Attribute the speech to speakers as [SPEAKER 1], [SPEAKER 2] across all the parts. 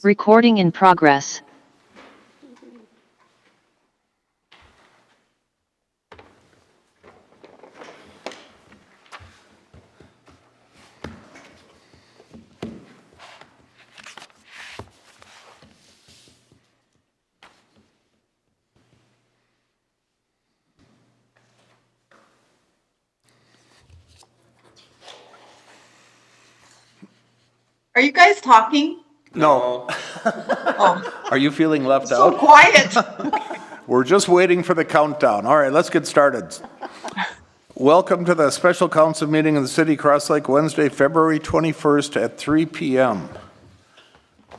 [SPEAKER 1] Recording in progress.
[SPEAKER 2] Are you guys talking?
[SPEAKER 3] No.
[SPEAKER 2] Oh,
[SPEAKER 3] Are you feeling left
[SPEAKER 2] so
[SPEAKER 3] out?
[SPEAKER 2] quiet.
[SPEAKER 3] We're just waiting for the countdown. All right, let's get started. Welcome to the special council meeting of the City of Cross Lake, Wednesday, February 21st at 3 p.m.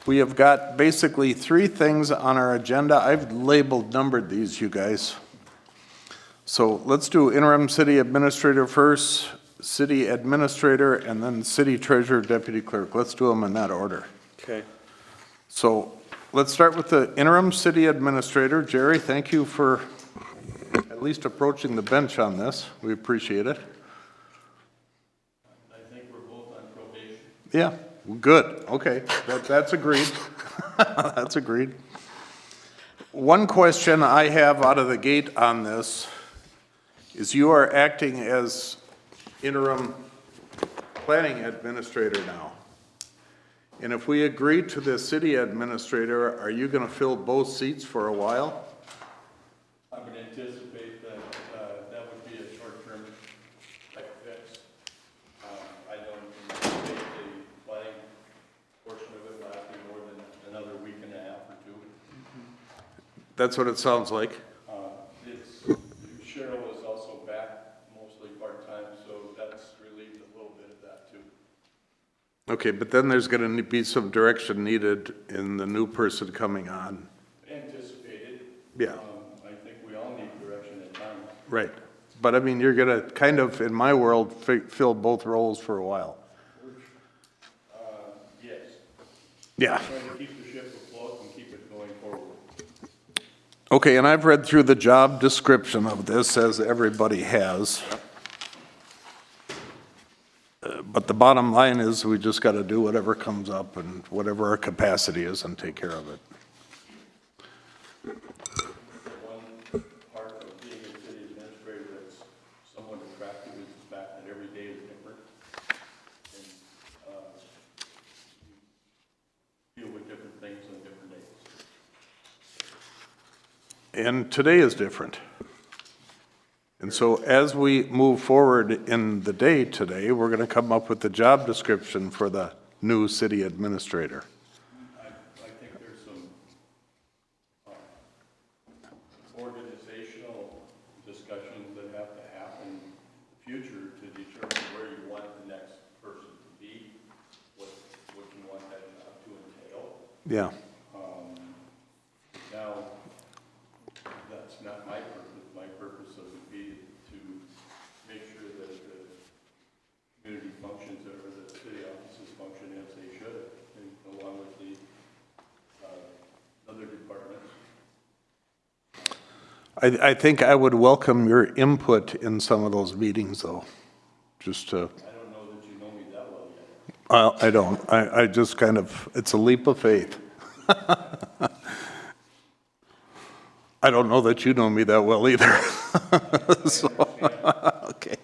[SPEAKER 3] We have got basically three things on our agenda. I've numbered these, you guys. So let's do interim city administrator first, city administrator, and then city treasurer, deputy clerk. Let's do them in that order.
[SPEAKER 4] Okay.
[SPEAKER 3] So let's start with the interim city administrator. Jerry, thank you for at least approaching the bench on this. We appreciate it.
[SPEAKER 4] I think we're both on probation.
[SPEAKER 3] Yeah, good. Okay, that's agreed. That's agreed. One question I have out of the gate on this is you are acting as interim planning administrator now. And if we agree to the city administrator, are you going to fill both seats for a while?
[SPEAKER 4] I would anticipate that that would be a short-term type fix. I don't anticipate the planning portion of it lasting more than another week and a half or two.
[SPEAKER 3] That's what it sounds like.
[SPEAKER 4] Cheryl is also back mostly part-time, so that's relieved a little bit of that too.
[SPEAKER 3] Okay, but then there's going to be some direction needed in the new person coming on.
[SPEAKER 4] Anticipated.
[SPEAKER 3] Yeah.
[SPEAKER 4] I think we all need direction at times.
[SPEAKER 3] Right. But I mean, you're going to kind of, in my world, fill both roles for a while.
[SPEAKER 4] Yes.
[SPEAKER 3] Yeah.
[SPEAKER 4] Trying to keep the ship afloat and keep it going forward.
[SPEAKER 3] Okay, and I've read through the job description of this, as everybody has. But the bottom line is we just got to do whatever comes up and whatever our capacity is and take care of it.
[SPEAKER 4] One part of being a city administrator that's somewhat attractive is the fact that every day is different. And you deal with different things on different days.
[SPEAKER 3] And today is different. And so as we move forward in the day today, we're going to come up with the job description for the new city administrator.
[SPEAKER 4] I think there's some organizational discussions that have to happen in the future to determine where you want the next person to be, what you want that job to entail.
[SPEAKER 3] Yeah.
[SPEAKER 4] Now, that's not my purpose. My purpose would be to make sure that the community functions or the city offices function as they should, and along with the other departments.
[SPEAKER 3] I think I would welcome your input in some of those meetings, though, just to.
[SPEAKER 4] I don't know that you know me that well yet.
[SPEAKER 3] I don't. I just kind of, it's a leap of faith. I don't know that you know me that well either. So, okay.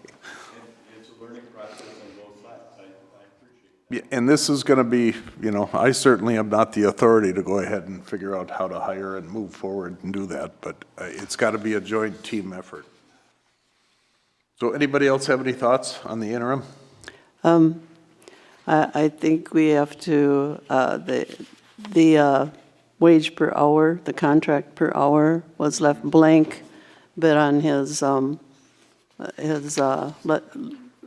[SPEAKER 4] It's a learning process on both sides. I appreciate
[SPEAKER 3] Yeah, and this is going to be, I certainly am not the authority to go ahead and figure out how to hire and move forward and do that, but it's got to be a joint team effort. So anybody else have any thoughts on the interim?
[SPEAKER 5] I think we have to, the wage per hour, the contract per hour was left blank, but on his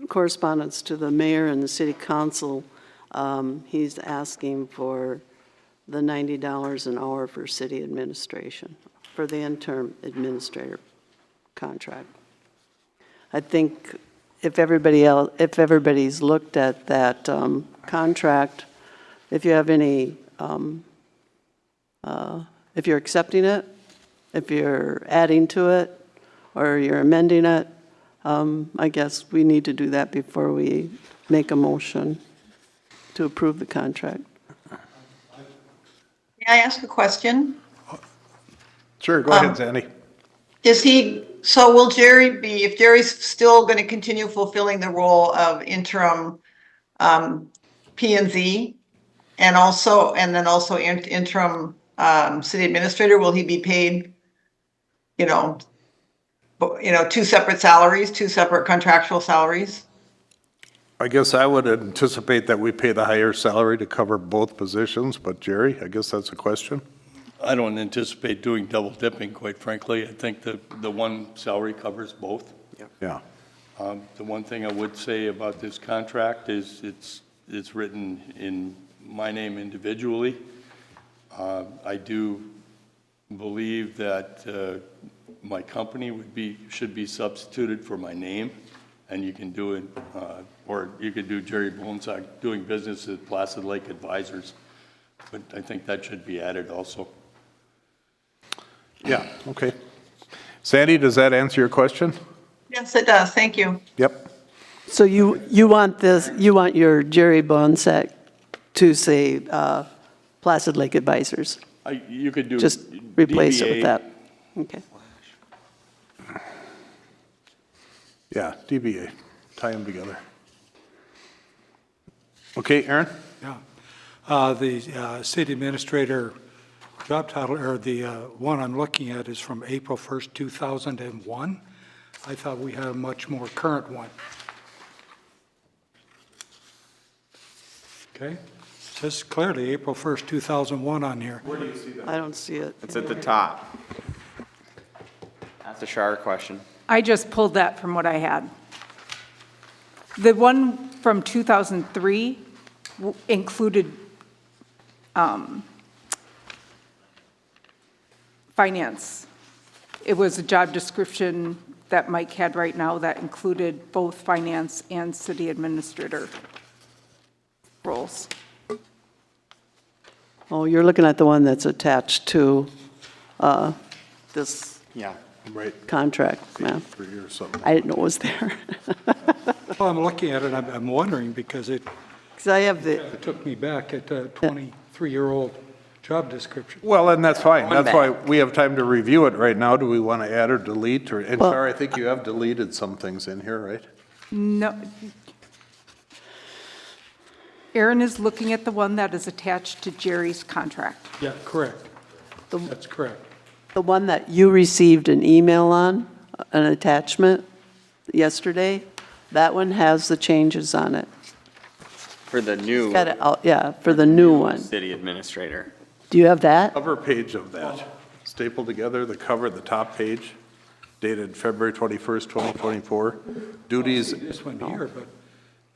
[SPEAKER 5] correspondence to the mayor and the city council, he's asking for the $90 an hour for city administration, for the interim administrator contract. I think if everybody's looked at that contract, if you have any, if you're accepting it, if you're adding to it, or you're amending it, I guess we need to do that before we make a motion to approve the contract.
[SPEAKER 2] I ask a question?
[SPEAKER 3] Sure, go ahead, Sandy.
[SPEAKER 2] So will Jerry be, if Jerry's still going to continue fulfilling the role of interim P and Z and then also interim city administrator, will he be paid, two separate salaries, two separate contractual salaries?
[SPEAKER 3] I guess I would anticipate that we pay the higher salary to cover both positions, but Jerry, I guess that's a question.
[SPEAKER 4] I don't anticipate doing double dipping, quite frankly. I think the one salary covers both.
[SPEAKER 3] Yeah.
[SPEAKER 4] The one thing I would say about this contract is it's written in my name individually. I do believe that my company should be substituted for my name, and you can do it, or you could do Jerry Bonesack doing business at Placid Lake Advisors, but I think that should be added also.
[SPEAKER 3] Yeah, okay. Sandy, does that answer your question?
[SPEAKER 2] Yes, it does. Thank you.
[SPEAKER 3] Yep.
[SPEAKER 5] So you want your Jerry Bonsack to say Placid Lake Advisors?
[SPEAKER 4] You could do
[SPEAKER 5] Just replace it with
[SPEAKER 4] DBA.
[SPEAKER 5] that? Okay.
[SPEAKER 3] Yeah, DBA, tie them together. Okay, Aaron?
[SPEAKER 6] Yeah. The city administrator job title, or the one I'm looking at, is from April 1st, 2001. I thought we had a much more current one. Okay? It says clearly April 1st, 2001 on here.
[SPEAKER 5] I don't see it.
[SPEAKER 7] It's at the top. That's a Shar question.
[SPEAKER 8] I just pulled that from what I had. The one from 2003 included finance. It was a job description that Mike had right now that included both finance and city administrator roles.
[SPEAKER 5] Oh, you're looking at the one that's attached to this
[SPEAKER 7] Yeah.
[SPEAKER 3] Right.
[SPEAKER 5] contract, ma'am.
[SPEAKER 3] 3 or something.
[SPEAKER 5] I didn't know it was there.
[SPEAKER 6] Well, I'm looking at it, I'm wondering, because it
[SPEAKER 5] Because I have the,
[SPEAKER 6] took me back at a 23-year-old job description.
[SPEAKER 3] Well, and that's fine.
[SPEAKER 7] One
[SPEAKER 3] That's why
[SPEAKER 7] back.
[SPEAKER 3] we have time to review it right now. Do we want to add or delete, or, and
[SPEAKER 5] Well-
[SPEAKER 3] Shar, I think you have deleted some things in here, right?
[SPEAKER 8] No. Aaron is looking at the one that is attached to Jerry's contract.
[SPEAKER 6] Yeah, correct. That's correct.
[SPEAKER 5] the one that you received an email on, an attachment yesterday, that one has the changes on it.
[SPEAKER 7] For the new
[SPEAKER 5] Got it out, yeah, for the new one.
[SPEAKER 7] city administrator.
[SPEAKER 5] Do you have that?
[SPEAKER 3] Cover page of that, stapled together, the cover, the top page, dated February 21st, 2024. Duties,
[SPEAKER 6] This one here, but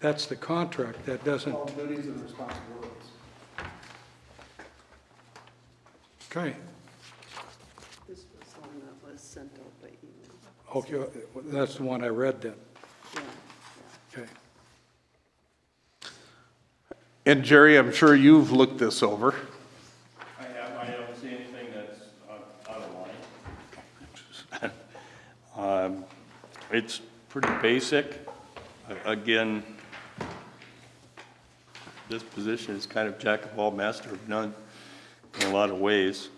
[SPEAKER 6] that's the contract, that doesn't.
[SPEAKER 3] duties and responsibilities.
[SPEAKER 6] Okay,
[SPEAKER 5] This was the one that was sent out by email.
[SPEAKER 6] okay, that's the one I read then. Okay.
[SPEAKER 3] And Jerry, I'm sure you've looked this over.
[SPEAKER 4] I don't see anything that's out of line. It's pretty basic. Again, this position is kind of jack of all, master of none in a lot of ways.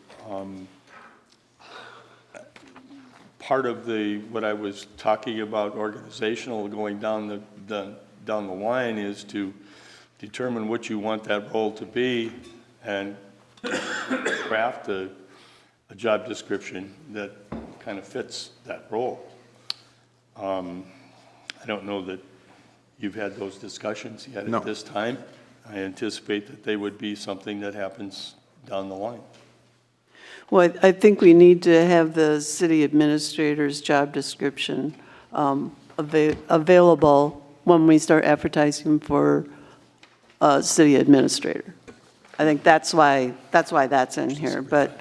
[SPEAKER 4] Part of what I was talking about organizational going down the line is to determine what you want that role to be and craft a job description that kind of fits that role. I don't know that you've had those discussions yet
[SPEAKER 3] No.
[SPEAKER 4] at this time. I anticipate that they would be something that happens down the line.
[SPEAKER 5] Well, I think we need to have the city administrator's job description available when we start advertising for city administrator. I think that's why that's in here, but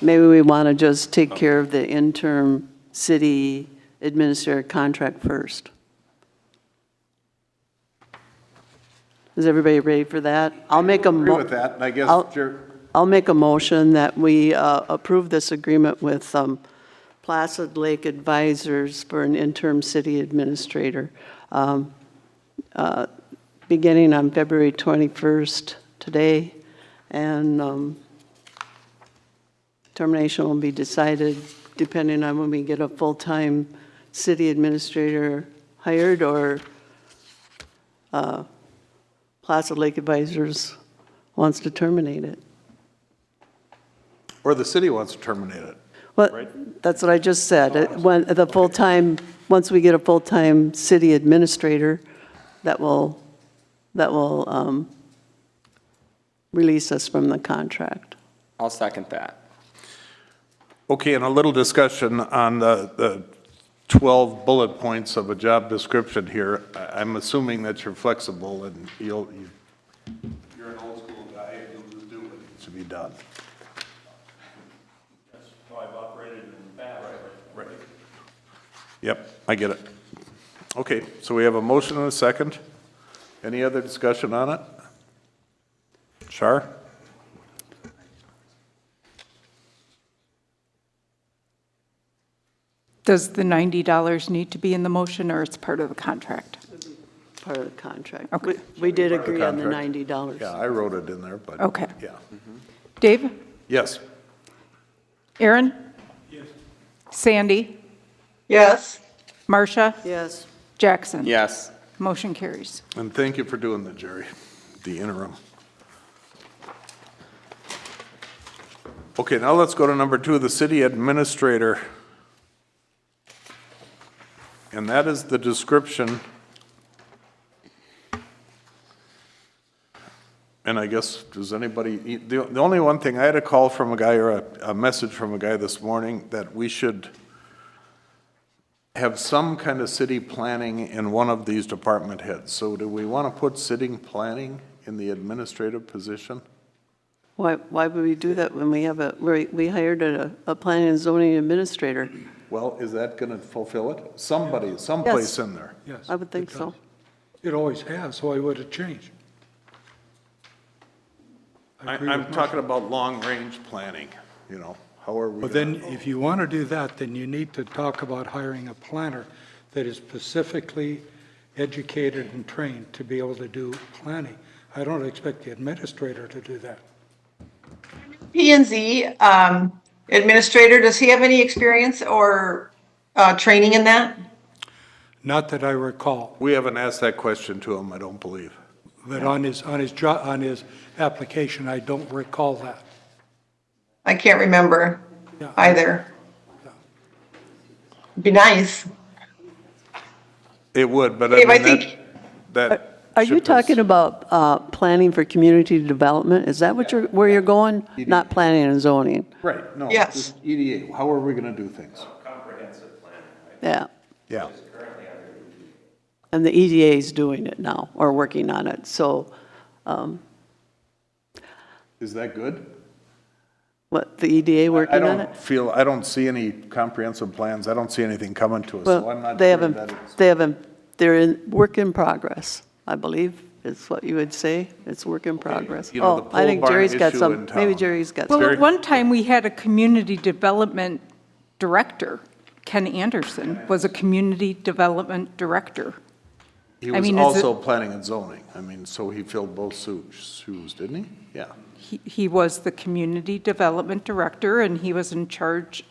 [SPEAKER 5] maybe we want to just take care of the interim city administrator contract first. Is everybody ready for that? I'll make a
[SPEAKER 3] Agree with that, and I guess,
[SPEAKER 5] I'll make a motion that we approve this agreement with Placid Lake Advisors for an interim city administrator, beginning on February 21st today, and termination will be decided depending on when we get a full-time city administrator hired or Placid Lake Advisors wants to terminate it.
[SPEAKER 3] Or the city wants to terminate it.
[SPEAKER 5] Well, that's what I just said. When the full-time, once we get a full-time city administrator, that will release us from the contract.
[SPEAKER 7] I'll second that.
[SPEAKER 3] Okay, and a little discussion on the 12 bullet points of a job description here. I'm assuming that you're flexible and you're an old school guy and you'll just do what needs to be done.
[SPEAKER 4] That's how I've operated in the past. Right.
[SPEAKER 3] Yep, I get it. Okay, so we have a motion and a second. Any other discussion on it? Shar?
[SPEAKER 8] Does the $90 need to be in the motion, or it's part of the contract?
[SPEAKER 5] Part of the contract.
[SPEAKER 8] Okay.
[SPEAKER 5] We did agree on the
[SPEAKER 3] Contract.
[SPEAKER 5] $90.
[SPEAKER 3] Yeah, I wrote it in there, but.
[SPEAKER 8] Okay.
[SPEAKER 3] Yeah.
[SPEAKER 8] Dave?
[SPEAKER 3] Yes.
[SPEAKER 8] Aaron? Yes. Sandy?
[SPEAKER 2] Yes,
[SPEAKER 8] Marcia?
[SPEAKER 5] Yes.
[SPEAKER 8] Jackson?
[SPEAKER 7] Yes.
[SPEAKER 8] Motion carries.
[SPEAKER 3] And thank you for doing that, Jerry, the interim. Okay, now let's go to number 2, the city administrator. And that is the description. And I guess, does anybody, the only one thing, I had a call from a guy or a message from a guy this morning that we should have some kind of city planning in one of these department heads. So do we want to put city planning in the administrative position?
[SPEAKER 5] Why would we do that when we have we hired a planning and zoning administrator?
[SPEAKER 3] Well, is that going to fulfill it? Somebody, someplace
[SPEAKER 5] Yes.
[SPEAKER 3] in there.
[SPEAKER 6] Yes.
[SPEAKER 5] I would think
[SPEAKER 6] it
[SPEAKER 5] so.
[SPEAKER 6] does. It always has, so why would it change? I agree
[SPEAKER 3] I'm
[SPEAKER 6] with
[SPEAKER 3] talking
[SPEAKER 6] Marcia.
[SPEAKER 3] about long-range planning, you know, how are we?
[SPEAKER 6] But then, if you want to do that, then you need to talk about hiring a planner that is specifically educated and trained to be able to do planning. I don't expect the administrator to do that.
[SPEAKER 2] P and Z administrator, does he have any experience or training in that?
[SPEAKER 6] Not that I recall,
[SPEAKER 3] We haven't asked that question to him, I don't believe.
[SPEAKER 6] but on his application, I don't recall that.
[SPEAKER 2] I can't remember
[SPEAKER 6] Yeah.
[SPEAKER 2] either. Be nice.
[SPEAKER 3] It would, but I
[SPEAKER 2] Dave, I
[SPEAKER 3] mean,
[SPEAKER 2] think,
[SPEAKER 3] that.
[SPEAKER 5] Are you
[SPEAKER 3] ship is-
[SPEAKER 5] talking about planning for community development? Is that where you're going? Not planning and zoning?
[SPEAKER 3] Right, no.
[SPEAKER 2] Yes.
[SPEAKER 3] just EDA, how are we going to do things?
[SPEAKER 5] Yeah.
[SPEAKER 3] Yeah.
[SPEAKER 5] And the EDA is doing it now, or working on it. So
[SPEAKER 3] Is that good?
[SPEAKER 5] what, the EDA
[SPEAKER 3] I
[SPEAKER 5] working on it?
[SPEAKER 3] don't feel, I don't see any comprehensive plans, I don't see anything coming to us, so I'm
[SPEAKER 5] Well,
[SPEAKER 3] not
[SPEAKER 5] they
[SPEAKER 3] sure that
[SPEAKER 5] haven't,
[SPEAKER 3] it's.
[SPEAKER 5] they're in, work in progress, I believe, is what you would say. It's work in progress.
[SPEAKER 3] You know, the
[SPEAKER 5] Oh, I think
[SPEAKER 3] pole barn
[SPEAKER 5] Jerry's got
[SPEAKER 3] issue
[SPEAKER 5] some,
[SPEAKER 3] in
[SPEAKER 5] maybe
[SPEAKER 3] town.
[SPEAKER 5] Jerry's got
[SPEAKER 8] Well,
[SPEAKER 5] some.
[SPEAKER 8] at one time, we had a community development director. Ken Anderson was a community development director.
[SPEAKER 3] He
[SPEAKER 8] I
[SPEAKER 3] was
[SPEAKER 8] mean, is it-
[SPEAKER 3] also planning and zoning, I mean, so he filled both shoes, didn't he? Yeah.
[SPEAKER 8] He was the community development director, and he was in charge,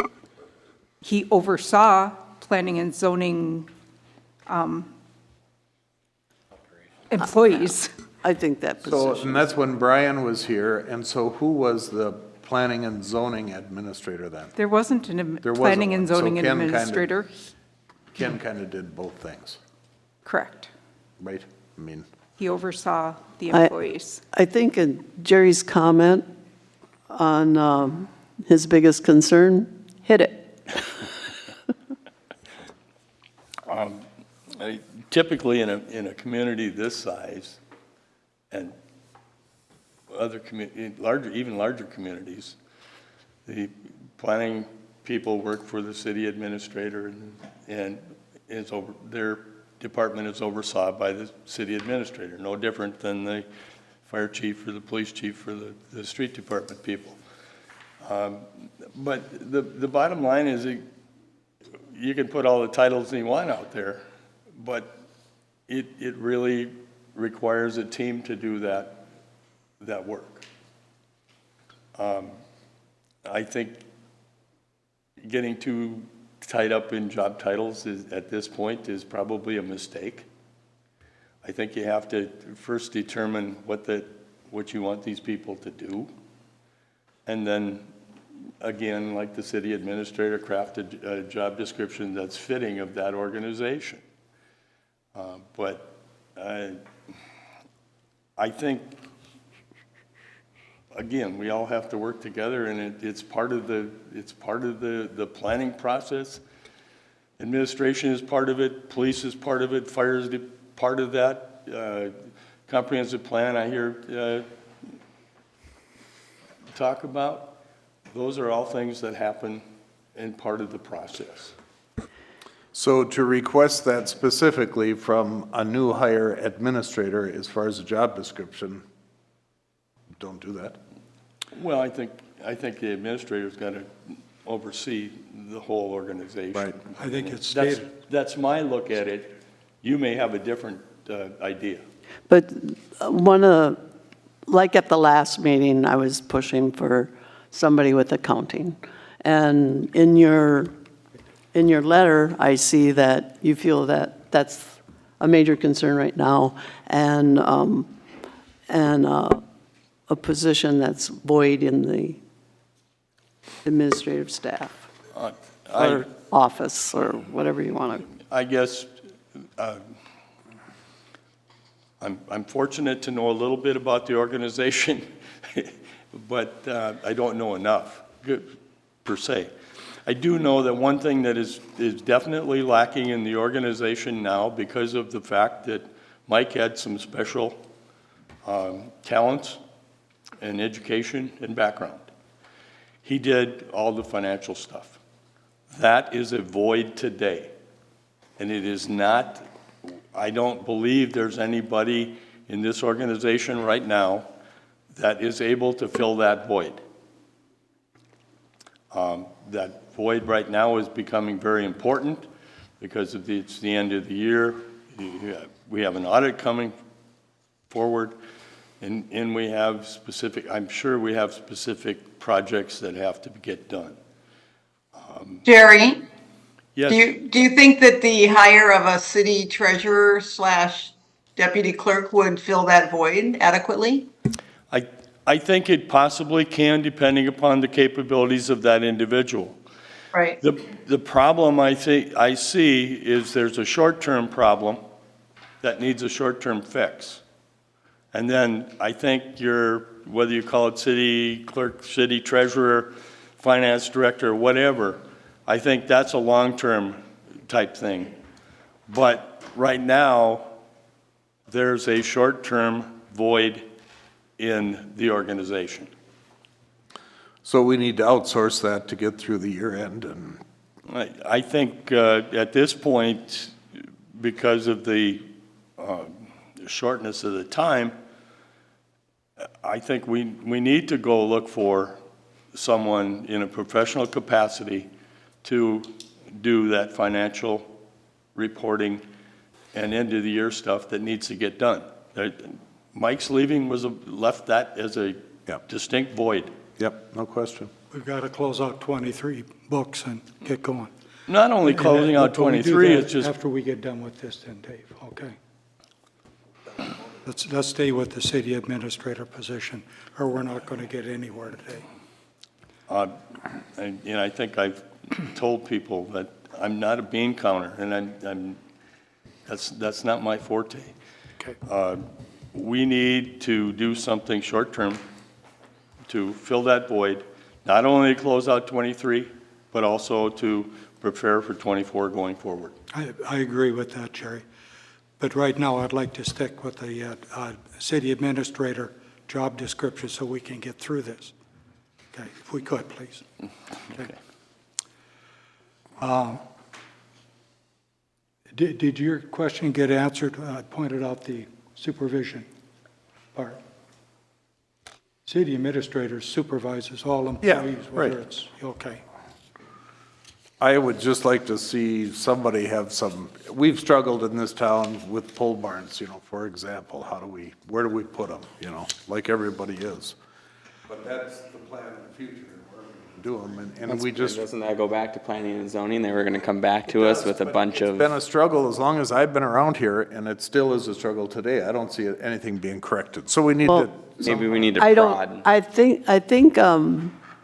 [SPEAKER 8] he oversaw planning and zoning employees.
[SPEAKER 5] I think that
[SPEAKER 3] So,
[SPEAKER 5] position.
[SPEAKER 3] and that's when Brian was here, and so who was the planning and zoning administrator then?
[SPEAKER 8] There wasn't a
[SPEAKER 3] There wasn't
[SPEAKER 8] planning and
[SPEAKER 3] one, so
[SPEAKER 8] zoning
[SPEAKER 3] Ken kinda-
[SPEAKER 8] administrator.
[SPEAKER 3] Ken kind of did both things,
[SPEAKER 8] Correct.
[SPEAKER 3] right? I mean,
[SPEAKER 8] He oversaw the
[SPEAKER 5] I-
[SPEAKER 8] employees.
[SPEAKER 5] I think in Jerry's comment on his biggest concern, hit it.
[SPEAKER 4] Typically, in a community this size, and other even larger communities, the planning people work for the city administrator, and their department is oversaw by the city administrator, no different than the fire chief or the police chief or the street department people. But the bottom line is, you can put all the titles you want out there, but it really requires a team to do that work. I think getting too tied up in job titles at this point is probably a mistake. I think you have to first determine what you want these people to do. And then, again, like the city administrator, craft a job description that's fitting of that organization. But I think, again, we all have to work together, and it's part of the planning process. Administration is part of it, police is part of it, fire is part of that. Comprehensive plan I hear talk about, those are all things that happen in part of the process.
[SPEAKER 3] So to request that specifically from a new hire administrator as far as a job description, don't do that.
[SPEAKER 4] Well, I think the administrator's got to oversee the whole organization.
[SPEAKER 3] Right.
[SPEAKER 6] I think it's
[SPEAKER 4] That's-
[SPEAKER 6] stated.
[SPEAKER 4] That's my look at it. You may have a different idea.
[SPEAKER 5] But like at the last meeting, I was pushing for somebody with accounting. And in your letter, I see that you feel that that's a major concern right now, and a position that's void in the administrative staff, or office, or whatever you want to.
[SPEAKER 4] I guess I'm fortunate to know a little bit about the organization, but I don't know enough, per se. I do know that one thing that is definitely lacking in the organization now, because of the fact that Mike had some special talents and education and background. He did all the financial stuff. That is a void today. And it is not, I don't believe there's anybody in this organization right now that is able to fill that void. That void right now is becoming very important because it's the end of the year. We have an audit coming forward, and we have specific, I'm sure we have specific projects that have to get done.
[SPEAKER 2] Jerry,
[SPEAKER 4] Yes.
[SPEAKER 2] do you think that the hire of a city treasurer / deputy clerk would fill that void adequately?
[SPEAKER 4] I think it possibly can, depending upon the capabilities of that individual.
[SPEAKER 2] Right.
[SPEAKER 4] The problem I see is there's a short-term problem that needs a short-term fix. And then I think whether you call it city clerk, city treasurer, finance director, whatever, I think that's a long-term type thing. But right now, there's a short-term void in the organization.
[SPEAKER 3] So we need to outsource that to get through the year end and.
[SPEAKER 4] I think at this point, because of the shortness of the time, I think we need to go look for someone in a professional capacity to do that financial reporting and end of the year stuff that needs to get done. Mike's leaving left that as a
[SPEAKER 3] Yep.
[SPEAKER 4] distinct void.
[SPEAKER 3] Yep, no question.
[SPEAKER 6] We've got to close out 23 books and get going.
[SPEAKER 4] Not only closing out
[SPEAKER 6] But we do
[SPEAKER 4] 23,
[SPEAKER 6] that
[SPEAKER 4] it's just,
[SPEAKER 6] after we get done with this then, Dave, okay? Let's stay with the city administrator position, or we're not going to get anywhere today.
[SPEAKER 4] and I think I've told people that I'm not a bean counter, and that's not my forte.
[SPEAKER 6] Okay.
[SPEAKER 4] We need to do something short-term to fill that void, not only to close out 23, but also to prepare for 24 going forward.
[SPEAKER 6] I agree with that, Jerry. But right now, I'd like to stick with the city administrator job description so we can get through this. Okay, if we could, please. Okay. Did your question get answered? I pointed out the supervision part. City administrator supervises all employees,
[SPEAKER 3] right.
[SPEAKER 6] whether it's, okay.
[SPEAKER 3] I would just like to see somebody have we've struggled in this town with pole barns, for example. Where do we put them, like everybody is? But that's the plan in the future. do them, and we just,
[SPEAKER 7] Doesn't that go back to planning and zoning? They were gonna come back to us with a bunch
[SPEAKER 3] it's
[SPEAKER 7] of,
[SPEAKER 3] been a struggle as long as I've been around here, and it still is a struggle today. I don't see anything being corrected, so we need to.
[SPEAKER 7] maybe we need to
[SPEAKER 5] I
[SPEAKER 7] prod.
[SPEAKER 5] don't, I think,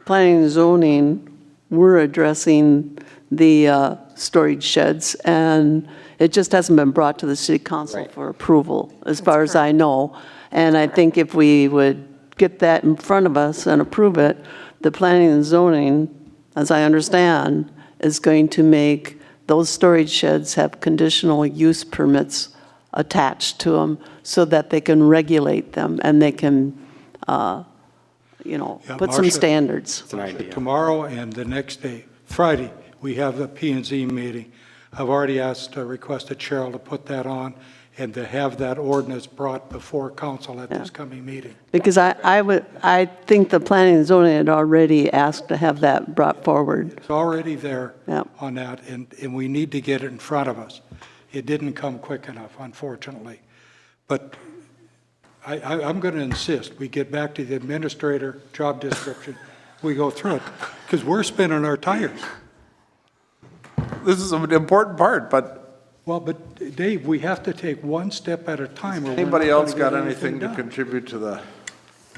[SPEAKER 5] planning and zoning, we're addressing the storage sheds, and it just hasn't been brought to the city council
[SPEAKER 7] Right.
[SPEAKER 5] for approval, as far as I know. And I think if we would get that in front of us and approve it, the planning and zoning, as I understand, is going to make those storage sheds have conditional use permits attached to them so that they can regulate them and they can,
[SPEAKER 6] Yeah,
[SPEAKER 5] put some
[SPEAKER 6] Marcia,
[SPEAKER 5] standards.
[SPEAKER 7] It's an idea.
[SPEAKER 6] Tomorrow and the next day, Friday, we have the P and Z meeting. I've already requested Cheryl to put that on and to have that ordinance brought before council at this coming meeting.
[SPEAKER 5] Because I think the planning and zoning had already asked to have that brought forward.
[SPEAKER 6] It's already there
[SPEAKER 5] Yep.
[SPEAKER 6] on that, and we need to get it in front of us. It didn't come quick enough, unfortunately. But I'm going to insist, we get back to the administrator job description, we go through it, because we're spinning our tires.
[SPEAKER 3] This is an important part, but
[SPEAKER 6] Well, but Dave, we have to take one step at a time. or we're not
[SPEAKER 3] anybody
[SPEAKER 6] gonna
[SPEAKER 3] else
[SPEAKER 6] get
[SPEAKER 3] got
[SPEAKER 6] anything
[SPEAKER 3] anything to
[SPEAKER 6] done.
[SPEAKER 3] contribute to the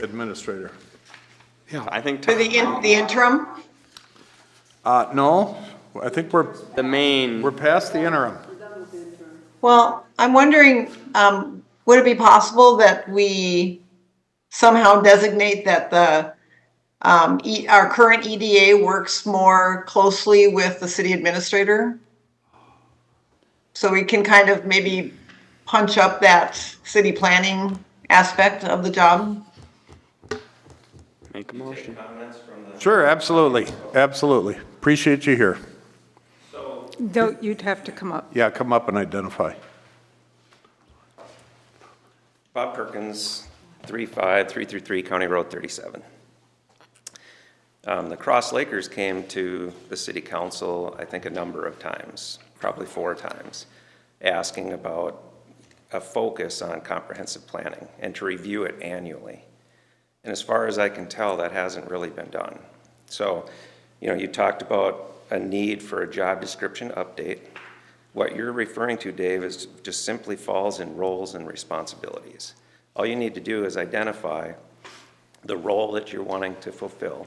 [SPEAKER 3] administrator?
[SPEAKER 6] Yeah,
[SPEAKER 7] I think
[SPEAKER 2] For the interim?
[SPEAKER 3] No, I think
[SPEAKER 7] the main,
[SPEAKER 3] we're past the interim.
[SPEAKER 2] Well, I'm wondering, would it be possible that we somehow designate that the, our current EDA works more closely with the city administrator? So we can kind of maybe punch up that city planning aspect of the job?
[SPEAKER 7] make a motion.
[SPEAKER 3] Sure, absolutely, absolutely. Appreciate you here.
[SPEAKER 8] No, you'd have to come up.
[SPEAKER 3] Yeah, come up and identify.
[SPEAKER 9] Bob Perkins, 35333 County Road 37. The Cross Lakers came to the city council, I think, a number of times, probably 4 times, asking about a focus on comprehensive planning and to review it annually. And as far as I can tell, that hasn't really been done. So, you talked about a need for a job description update. What you're referring to, Dave, is just simply falls in roles and responsibilities. All you need to do is identify the role that you're wanting to fulfill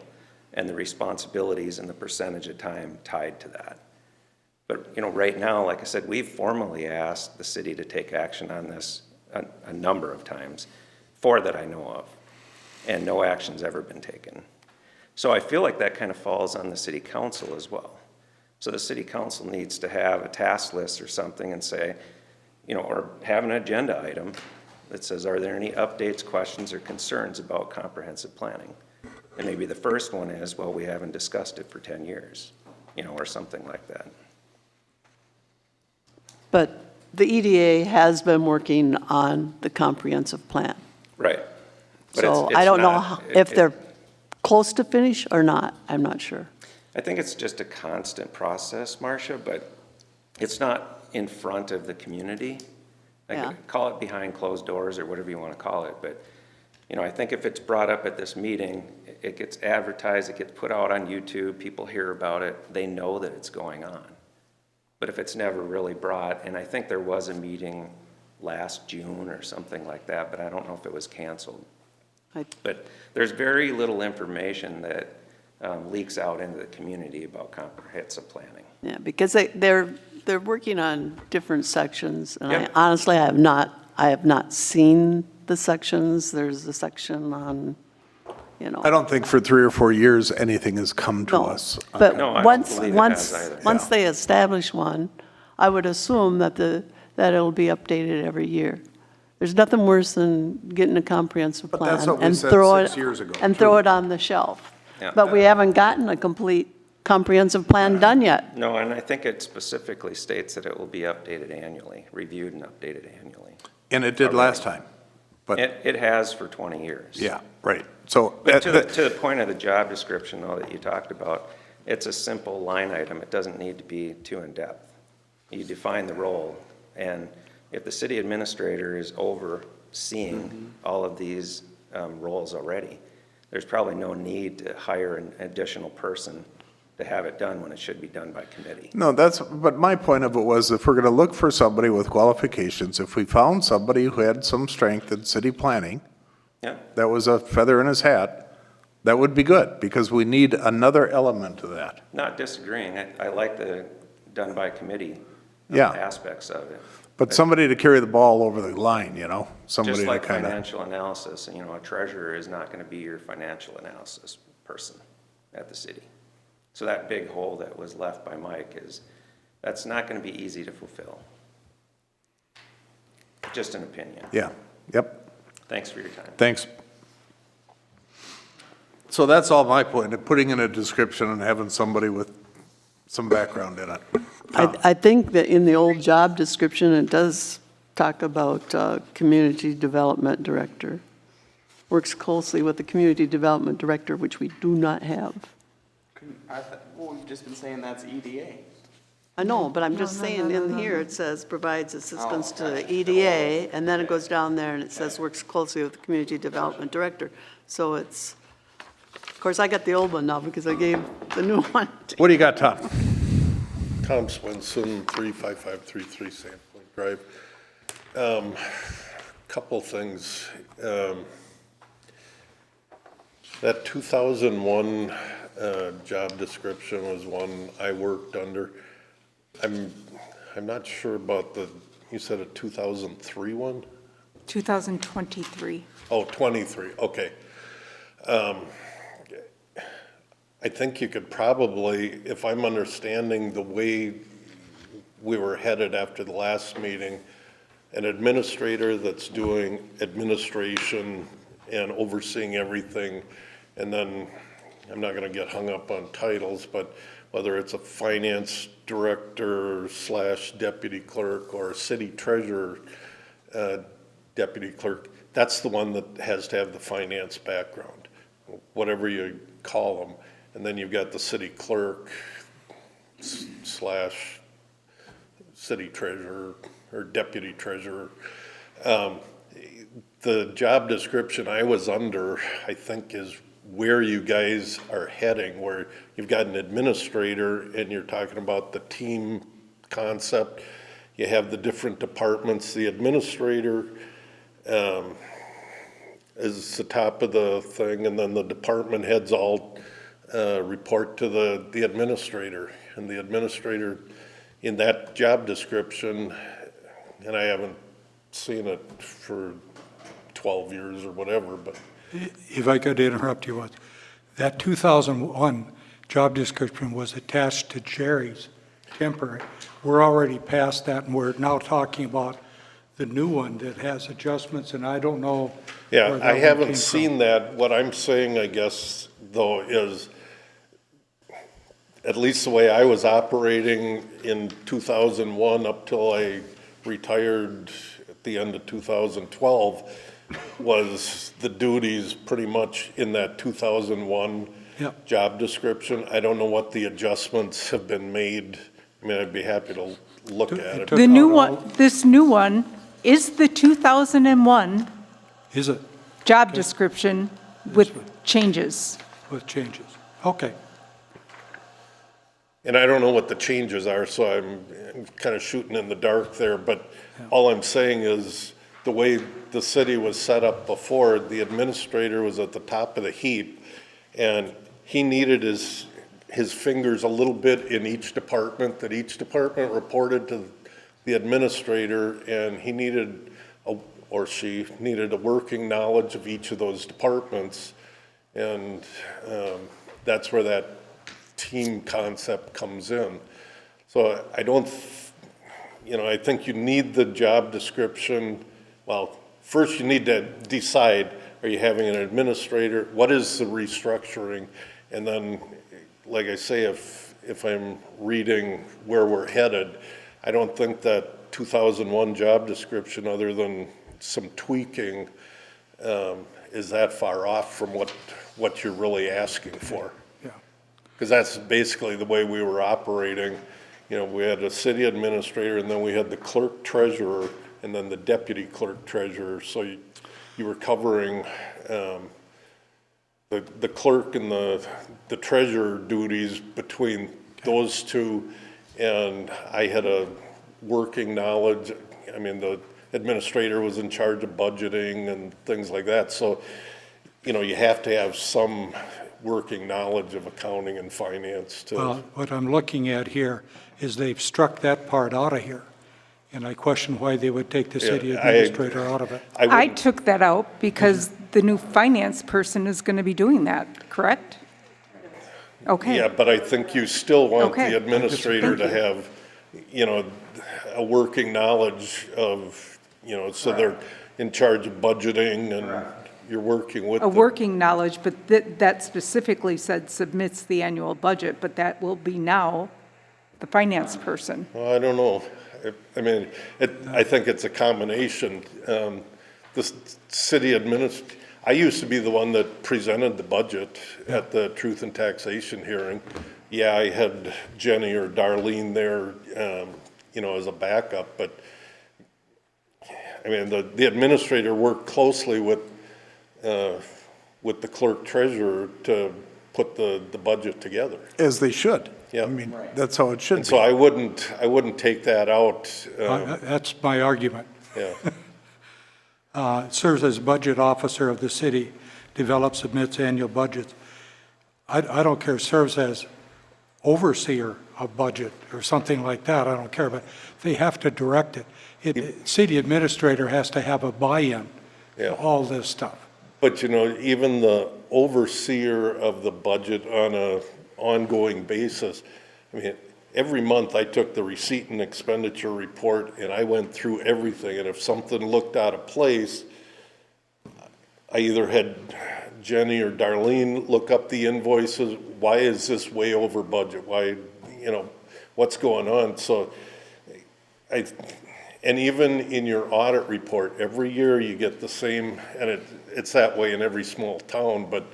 [SPEAKER 9] and the responsibilities and the percentage of time tied to that. But, right now, like I said, we've formally asked the city to take action on this a number of times, 4 that I know of, and no action's ever been taken. So I feel like that kind of falls on the city council as well. So the city council needs to have a task list or something and say, or have an agenda item that says, are there any updates, questions, or concerns about comprehensive planning? And maybe the first one is, well, we haven't discussed it for 10 years, or something like that.
[SPEAKER 5] But the EDA has been working on the comprehensive plan.
[SPEAKER 9] Right. But
[SPEAKER 5] So
[SPEAKER 9] it's
[SPEAKER 5] I don't know
[SPEAKER 9] not-
[SPEAKER 5] if they're close to finish or not. I'm not sure.
[SPEAKER 9] I think it's just a constant process, Marcia, but it's not in front of the community.
[SPEAKER 5] Yeah.
[SPEAKER 9] Call it behind closed doors or whatever you want to call it, but, I think if it's brought up at this meeting, it gets advertised, it gets put out on YouTube, people hear about it, they know that it's going on. But if it's never really brought, and I think there was a meeting last June or something like that, but I don't know if it was canceled.
[SPEAKER 5] I-
[SPEAKER 9] But there's very little information that leaks out into the community about comprehensive planning.
[SPEAKER 5] Yeah, because they're working on different sections, and I
[SPEAKER 9] Yep.
[SPEAKER 5] honestly, I have not seen the sections. There's a section on,
[SPEAKER 3] I don't think for 3 or 4 years, anything has come to
[SPEAKER 5] No,
[SPEAKER 3] us.
[SPEAKER 5] but
[SPEAKER 9] No, I don't
[SPEAKER 5] once,
[SPEAKER 9] believe it
[SPEAKER 5] once,
[SPEAKER 9] has either.
[SPEAKER 5] once they establish one, I would assume that it'll be updated every year. There's nothing worse than getting a comprehensive
[SPEAKER 3] But
[SPEAKER 5] plan
[SPEAKER 3] that's what we
[SPEAKER 5] and
[SPEAKER 3] said
[SPEAKER 5] throw
[SPEAKER 3] 6
[SPEAKER 5] it,
[SPEAKER 3] years ago,
[SPEAKER 5] and
[SPEAKER 3] too.
[SPEAKER 5] throw it on the shelf.
[SPEAKER 9] Yeah.
[SPEAKER 5] But we haven't gotten a complete comprehensive plan done yet.
[SPEAKER 9] No, and I think it specifically states that it will be updated annually, reviewed and updated annually.
[SPEAKER 3] And it did last time, but,
[SPEAKER 9] It has for 20 years.
[SPEAKER 3] yeah, right. So,
[SPEAKER 9] But to the point of the job description, though, that you talked about, it's a simple line item. It doesn't need to be too in-depth. You define the role, and if the city administrator is overseeing all of these roles already, there's probably no need to hire an additional person to have it done when it should be done by committee.
[SPEAKER 3] No, but my point of it was if we're going to look for somebody with qualifications, if we found somebody who had some strength in city planning,
[SPEAKER 9] Yeah,
[SPEAKER 3] that was a feather in his hat, that would be good, because we need another element to that.
[SPEAKER 9] not disagreeing. I like the done by committee
[SPEAKER 3] Yeah.
[SPEAKER 9] aspects of it.
[SPEAKER 3] But somebody to carry the ball over the line, you know, somebody
[SPEAKER 9] Just
[SPEAKER 3] to
[SPEAKER 9] like
[SPEAKER 3] kind of.
[SPEAKER 9] financial analysis, you know, a treasurer is not gonna be your financial analysis person at the city. So that big hole that was left by Mike that's not gonna be easy to fulfill. Just an opinion.
[SPEAKER 3] Yeah, yep,
[SPEAKER 9] Thanks for your time.
[SPEAKER 3] thanks. So that's all my point, of putting in a description and having somebody with some background in it.
[SPEAKER 5] I think that in the old job description, it does talk about community development director. Works closely with the community development director, which we do not have.
[SPEAKER 7] Well, we've just been saying that's EDA.
[SPEAKER 5] I know, but I'm just saying in here, it says provides assistance to the EDA, and then it goes down there and it says works closely with the community development director. So it's, of course, I got the old one now because I gave the new one.
[SPEAKER 3] What do you got, Tom?
[SPEAKER 10] Tom Swenson, 35533 Sandpoint Drive. Couple things. That 2001 job description was one I worked under. I'm not sure about you said a 2003 one?
[SPEAKER 8] 2023.
[SPEAKER 10] Oh, 23, okay. I think you could probably, if I'm understanding the way we were headed after the last meeting, an administrator that's doing administration and overseeing everything, and then, I'm not gonna get hung up on titles, but whether it's a finance director / deputy clerk or a city treasurer, deputy clerk, that's the one that has to have the finance background, whatever you call them. And then you've got the city clerk / city treasurer or deputy treasurer. The job description I was under, I think, is where you guys are heading, where you've got an administrator and you're talking about the team concept. You have the different departments. The administrator is the top of the thing, and then the department heads all report to the administrator. And the administrator in that job description, and I haven't seen it for 12 years or whatever, but
[SPEAKER 6] If I could interrupt you, that 2001 job description was attached to Jerry's temporary. We're already past that, and we're now talking about the new one that has adjustments, and I don't know.
[SPEAKER 10] yeah,
[SPEAKER 6] where that
[SPEAKER 10] I
[SPEAKER 6] one
[SPEAKER 10] haven't
[SPEAKER 6] came
[SPEAKER 10] seen
[SPEAKER 6] from.
[SPEAKER 10] that. What I'm saying, I guess, though, is at least the way I was operating in 2001 up till I retired at the end of 2012 was the duties pretty much in that 2001
[SPEAKER 6] Yep.
[SPEAKER 10] job description. I don't know what the adjustments have been made. I mean, I'd be happy to look
[SPEAKER 6] It
[SPEAKER 10] at it.
[SPEAKER 6] took
[SPEAKER 8] The new
[SPEAKER 6] out all-
[SPEAKER 8] one, this new one is the 2001
[SPEAKER 6] Is it
[SPEAKER 8] job description with changes.
[SPEAKER 6] with changes? Okay.
[SPEAKER 10] And I don't know what the changes are, so I'm kind of shooting in the dark there, but all I'm saying is the way the city was set up before, the administrator was at the top of the heap, and he needed his fingers a little bit in each department, that each department reported to the administrator, and he needed, or she needed a working knowledge of each of those departments, and that's where that team concept comes in. So I don't, I think you need the job description. Well, first you need to decide, are you having an administrator? What is the restructuring? And then, like I say, if I'm reading where we're headed, I don't think that 2001 job description, other than some tweaking, is that far off from what you're really asking for.
[SPEAKER 6] Yeah.
[SPEAKER 10] Because that's basically the way we were operating. We had a city administrator, and then we had the clerk treasurer, and then the deputy clerk treasurer. So you were covering the clerk and the treasurer duties between those two, and I had a working knowledge. I mean, the administrator was in charge of budgeting and things like that, so, you know, you have to have some working knowledge of accounting and finance to.
[SPEAKER 6] Well, what I'm looking at here is they've struck that part out of here. And I question why they would take the city
[SPEAKER 10] Yeah,
[SPEAKER 6] administrator out of it.
[SPEAKER 8] I
[SPEAKER 10] wouldn't-
[SPEAKER 8] took that out because the new finance person is going to be doing that, correct? Okay.
[SPEAKER 10] Yeah, but I think you still want
[SPEAKER 8] Okay.
[SPEAKER 10] the administrator to
[SPEAKER 8] Thank you.
[SPEAKER 10] have, you know, a working knowledge of, you know, so they're in charge of budgeting and you're working with
[SPEAKER 8] A
[SPEAKER 10] them.
[SPEAKER 8] working knowledge, but that specifically said submits the annual budget, but that will be now the finance person.
[SPEAKER 10] Well, I don't know. I mean, I think it's a combination. The city I used to be the one that presented the budget at the Truth and Taxation hearing. Yeah, I had Jenny or Darlene there, you know, as a backup, but I mean, the administrator worked closely with the clerk treasurer to put the budget together.
[SPEAKER 3] As they should.
[SPEAKER 10] Yeah.
[SPEAKER 3] I mean, that's how it should
[SPEAKER 10] And
[SPEAKER 3] be.
[SPEAKER 10] so I wouldn't take that out.
[SPEAKER 6] That's my argument.
[SPEAKER 10] Yeah.
[SPEAKER 6] Serves as budget officer of the city, develops, submits annual budgets. I don't care, serves as overseer of budget or something like that, I don't care, but they have to direct it. City administrator has to have a buy-in
[SPEAKER 10] Yeah.
[SPEAKER 6] to all this stuff.
[SPEAKER 10] But, you know, even the overseer of the budget on a ongoing basis, I mean, every month I took the receipt and expenditure report and I went through everything, and if something looked out of place, I either had Jenny or Darlene look up the invoices. Why is this way over budget? Why, you know, what's going on? So and even in your audit report, every year you get the same, and it's that way in every small town, but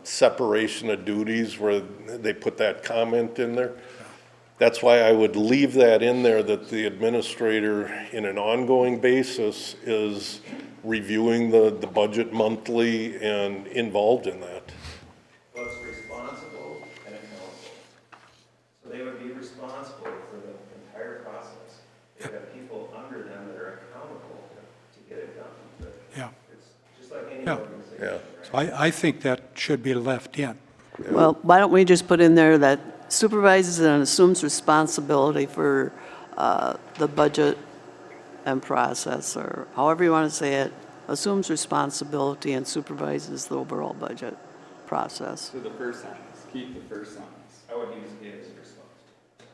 [SPEAKER 10] separation of duties where they put that comment in there. That's why I would leave that in there, that the administrator in an ongoing basis is reviewing the budget monthly and involved in that.
[SPEAKER 9] Well, it's responsible and accountable. So they would be responsible for the entire process. They would have people under them that are accountable to get it done. But
[SPEAKER 6] Yeah.
[SPEAKER 9] it's just like any
[SPEAKER 6] Yeah.
[SPEAKER 9] organization.
[SPEAKER 10] Yeah.
[SPEAKER 6] So I think that should be left in.
[SPEAKER 5] Well, why don't we just put in there that supervises and assumes responsibility for the budget and process, or however you want to say it, assumes responsibility and supervises the overall budget process.
[SPEAKER 7] So the first sentence, keep the first sentence.
[SPEAKER 9] I would use is responsible.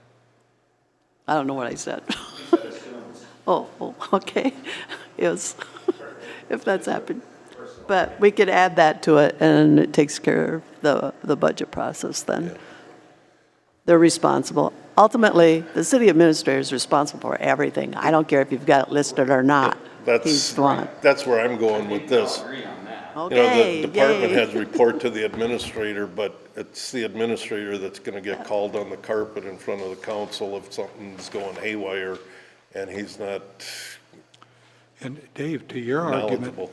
[SPEAKER 5] I don't know what I said. Oh, okay, yes, if that's happened. But we could add that to it, and it takes care of the budget process then. They're responsible. Ultimately, the city administrator is responsible for everything. I don't care if you've got it listed or not. He's the one.
[SPEAKER 10] That's where I'm going with this.
[SPEAKER 7] Agree on that.
[SPEAKER 10] You know, the
[SPEAKER 5] Okay,
[SPEAKER 10] department
[SPEAKER 5] yay.
[SPEAKER 10] heads report to the administrator, but it's the administrator that's gonna get called on the carpet in front of the council if something's going haywire and he's not
[SPEAKER 6] And Dave, to your argument,
[SPEAKER 10] knowledgeable.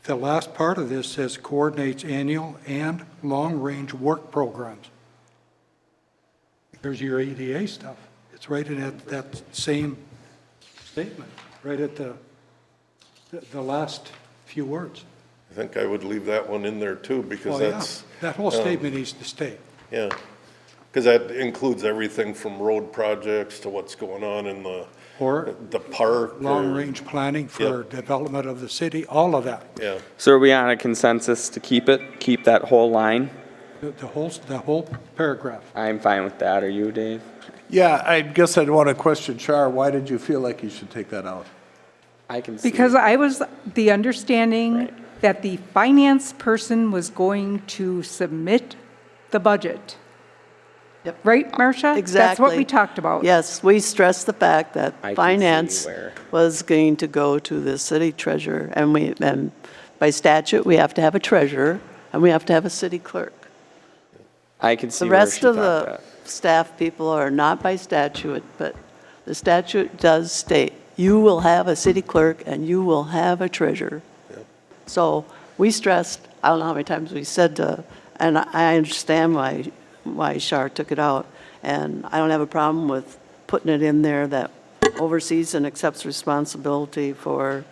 [SPEAKER 6] the last part of this says coordinates annual and long-range work programs. There's your EDA stuff. It's right in that same statement, right at the last few words.
[SPEAKER 10] I think I would leave that one in there too, because
[SPEAKER 6] Well, yeah,
[SPEAKER 10] that's,
[SPEAKER 6] that whole statement needs to stay.
[SPEAKER 10] yeah. Because that includes everything from road projects to what's going on in
[SPEAKER 6] Or
[SPEAKER 10] the park. or-
[SPEAKER 6] long-range planning for development of the city, all of that.
[SPEAKER 10] Yeah,
[SPEAKER 7] So are we on a consensus to keep that whole line?
[SPEAKER 6] The whole paragraph.
[SPEAKER 7] I'm fine with that. Are you, Dave?
[SPEAKER 3] Yeah, I guess I'd want to question Char, why did you feel like you should take that out?
[SPEAKER 7] I can see.
[SPEAKER 8] Because I was the understanding that the finance person was going to submit the budget.
[SPEAKER 5] Yep.
[SPEAKER 8] Right, Marcia?
[SPEAKER 5] Exactly.
[SPEAKER 8] That's what we talked about.
[SPEAKER 5] Yes, we stressed the fact that
[SPEAKER 7] I can see
[SPEAKER 5] finance
[SPEAKER 7] where-
[SPEAKER 5] was going to go to the city treasurer, and by statute, we have to have a treasurer, and we have to have a city clerk.
[SPEAKER 7] I can see
[SPEAKER 5] The
[SPEAKER 7] where
[SPEAKER 5] rest
[SPEAKER 7] she
[SPEAKER 5] of
[SPEAKER 7] thought
[SPEAKER 5] the
[SPEAKER 7] that.
[SPEAKER 5] staff people are not by statute, but the statute does state, you will have a city clerk and you will have a treasurer. So we stressed I don't know how many times we said and I understand why Shar took it out. And I don't have a problem with putting it in there that oversees and accepts responsibility for,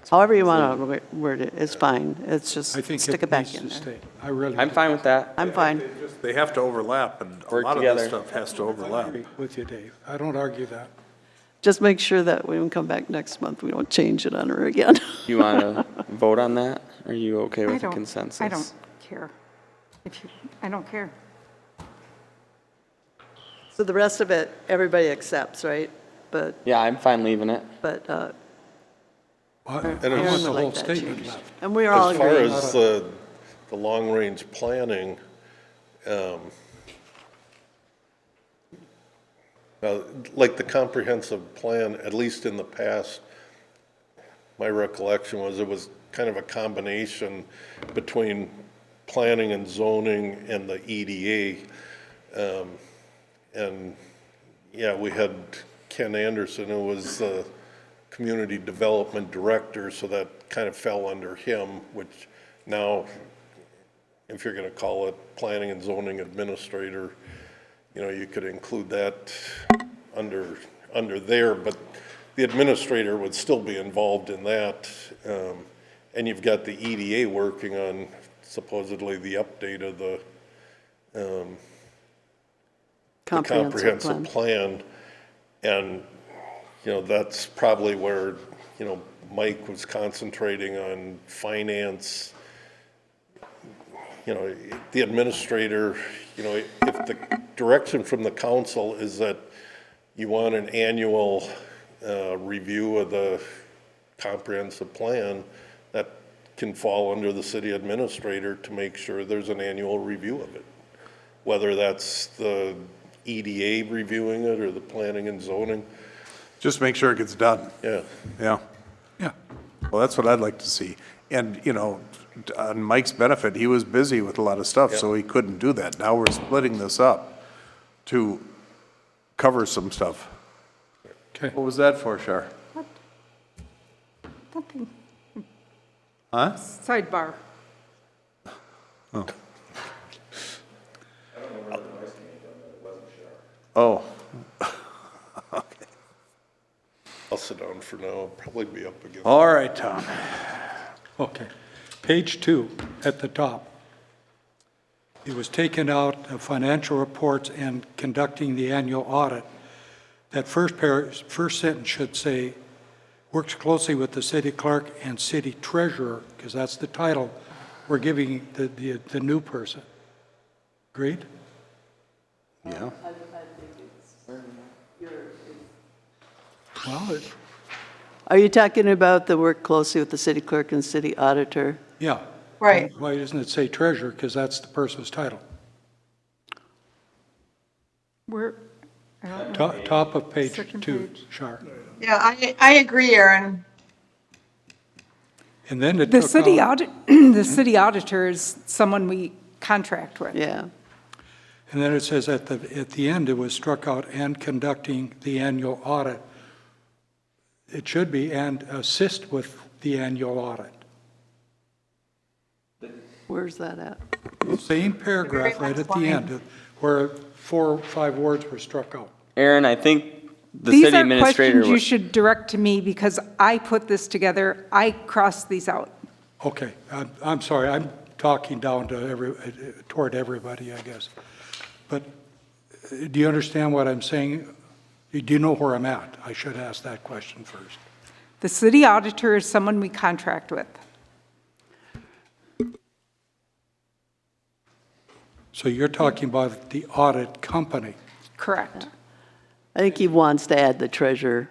[SPEAKER 5] however you want to word it, it's fine. It's just
[SPEAKER 6] I think
[SPEAKER 5] stick
[SPEAKER 6] it
[SPEAKER 5] it back
[SPEAKER 6] needs
[SPEAKER 5] in
[SPEAKER 6] to
[SPEAKER 5] there.
[SPEAKER 6] stay. I really
[SPEAKER 7] I'm fine with that.
[SPEAKER 5] I'm fine.
[SPEAKER 3] They have to overlap, and a
[SPEAKER 7] Work
[SPEAKER 3] lot of
[SPEAKER 7] together.
[SPEAKER 3] this stuff has to overlap.
[SPEAKER 6] agree with you, Dave. I don't argue that.
[SPEAKER 5] Just make sure that when we come back next month, we don't change it on her again.
[SPEAKER 7] You want to vote on that? Are you okay
[SPEAKER 8] I
[SPEAKER 7] with a
[SPEAKER 8] don't,
[SPEAKER 7] consensus?
[SPEAKER 8] I don't care. I don't care.
[SPEAKER 5] So the rest of it, everybody accepts, right? But,
[SPEAKER 7] Yeah, I'm fine leaving it.
[SPEAKER 6] I
[SPEAKER 10] And
[SPEAKER 6] want
[SPEAKER 5] Aaron
[SPEAKER 6] the
[SPEAKER 5] would
[SPEAKER 6] whole
[SPEAKER 5] like that
[SPEAKER 6] statement
[SPEAKER 5] changed.
[SPEAKER 6] left.
[SPEAKER 5] And we're all
[SPEAKER 10] As far
[SPEAKER 5] agreeing.
[SPEAKER 10] as the long-range planning, like the comprehensive plan, at least in the past, my recollection was it was kind of a combination between planning and zoning and the EDA. And, yeah, we had Ken Anderson, who was the community development director, so that kind of fell under him, which now, if you're gonna call it planning and zoning administrator, you know, you could include that under there, but the administrator would still be involved in that. And you've got the EDA working on supposedly the update of the comprehensive plan. And, you know, that's probably where, you know, Mike was concentrating on finance. You know, the administrator, you know, if the direction from the council is that you want an annual review of the comprehensive plan, that can fall under the city administrator to make sure there's an annual review of it. Whether that's the EDA reviewing it or the planning and zoning,
[SPEAKER 3] Just make sure it gets done.
[SPEAKER 10] yeah.
[SPEAKER 3] Yeah.
[SPEAKER 6] Yeah.
[SPEAKER 3] Well, that's what I'd like to see. And, you know, on Mike's benefit, he was busy with a lot of stuff, so he couldn't do that. Now we're splitting this up to cover some stuff.
[SPEAKER 6] Okay.
[SPEAKER 3] What was that for, Shar?
[SPEAKER 8] Nothing.
[SPEAKER 3] Huh?
[SPEAKER 8] Sidebar.
[SPEAKER 3] Oh,
[SPEAKER 10] I'll sit down for now, I'll probably be up again.
[SPEAKER 3] all right, Tom.
[SPEAKER 6] Okay. Page 2 at the top. It was taken out of financial reports and conducting the annual audit. That first sentence should say, works closely with the city clerk and city treasurer, because that's the title we're giving the new person. Agreed?
[SPEAKER 3] Yeah.
[SPEAKER 6] Well,
[SPEAKER 5] Are you talking about the work closely with the city clerk and city auditor?
[SPEAKER 6] yeah.
[SPEAKER 2] Right.
[SPEAKER 6] Why doesn't it say treasurer? Because that's the person's title.
[SPEAKER 8] Where, I don't know.
[SPEAKER 6] Top of page
[SPEAKER 8] Second
[SPEAKER 6] 2,
[SPEAKER 8] page.
[SPEAKER 6] Shar.
[SPEAKER 2] Yeah, I agree, Aaron.
[SPEAKER 6] And then it
[SPEAKER 8] The
[SPEAKER 6] took
[SPEAKER 8] city
[SPEAKER 6] out,
[SPEAKER 8] the city auditor is someone we contract with.
[SPEAKER 5] Yeah.
[SPEAKER 6] and then it says at the end, it was struck out, and conducting the annual audit. It should be, and assist with the annual audit.
[SPEAKER 5] Where's that at?
[SPEAKER 6] Same paragraph right at the end, where 4 or 5 words were struck out.
[SPEAKER 7] Aaron, I think the
[SPEAKER 8] These
[SPEAKER 7] city
[SPEAKER 8] are
[SPEAKER 7] administrator.
[SPEAKER 8] questions you should direct to me because I put this together. I crossed these out.
[SPEAKER 6] Okay, I'm sorry, I'm talking down to toward everybody, I guess. But do you understand what I'm saying? Do you know where I'm at? I should ask that question first.
[SPEAKER 8] The city auditor is someone we contract with.
[SPEAKER 6] So you're talking about the audit company.
[SPEAKER 8] Correct.
[SPEAKER 5] I think he wants to add the treasurer.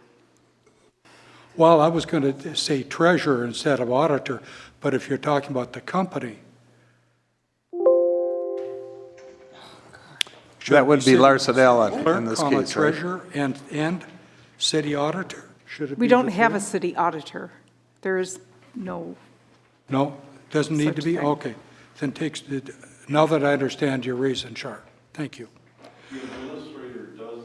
[SPEAKER 6] Well, I was going to say treasurer instead of auditor, but if you're talking about the company.
[SPEAKER 3] That would be Larson Allen in
[SPEAKER 6] Clerk,
[SPEAKER 3] this
[SPEAKER 6] comma,
[SPEAKER 3] case, right?
[SPEAKER 6] treasurer and city auditor? Should it be
[SPEAKER 8] We don't
[SPEAKER 6] the
[SPEAKER 8] have
[SPEAKER 6] three?
[SPEAKER 8] a city auditor. There is no,
[SPEAKER 6] No, doesn't need to
[SPEAKER 8] Such
[SPEAKER 6] be?
[SPEAKER 8] thing.
[SPEAKER 6] Okay. Then now that I understand your reason, Char. Thank you.
[SPEAKER 10] The administrator does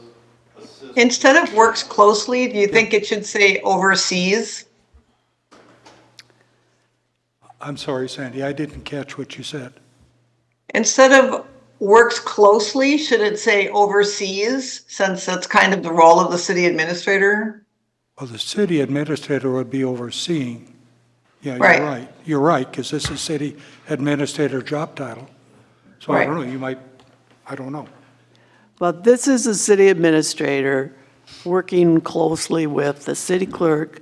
[SPEAKER 10] assist.
[SPEAKER 2] Instead of works closely, do you think it should say oversees?
[SPEAKER 6] I'm sorry, Sandy, I didn't catch what you said.
[SPEAKER 2] Instead of works closely, should it say oversees, since that's kind of the role of the city administrator?
[SPEAKER 6] Well, the city administrator would be overseeing. Yeah, you're
[SPEAKER 2] Right.
[SPEAKER 6] right. You're right, because this is city administrator job title. So I don't know, you might, I don't know.
[SPEAKER 5] Well, this is a city administrator working closely with the city clerk,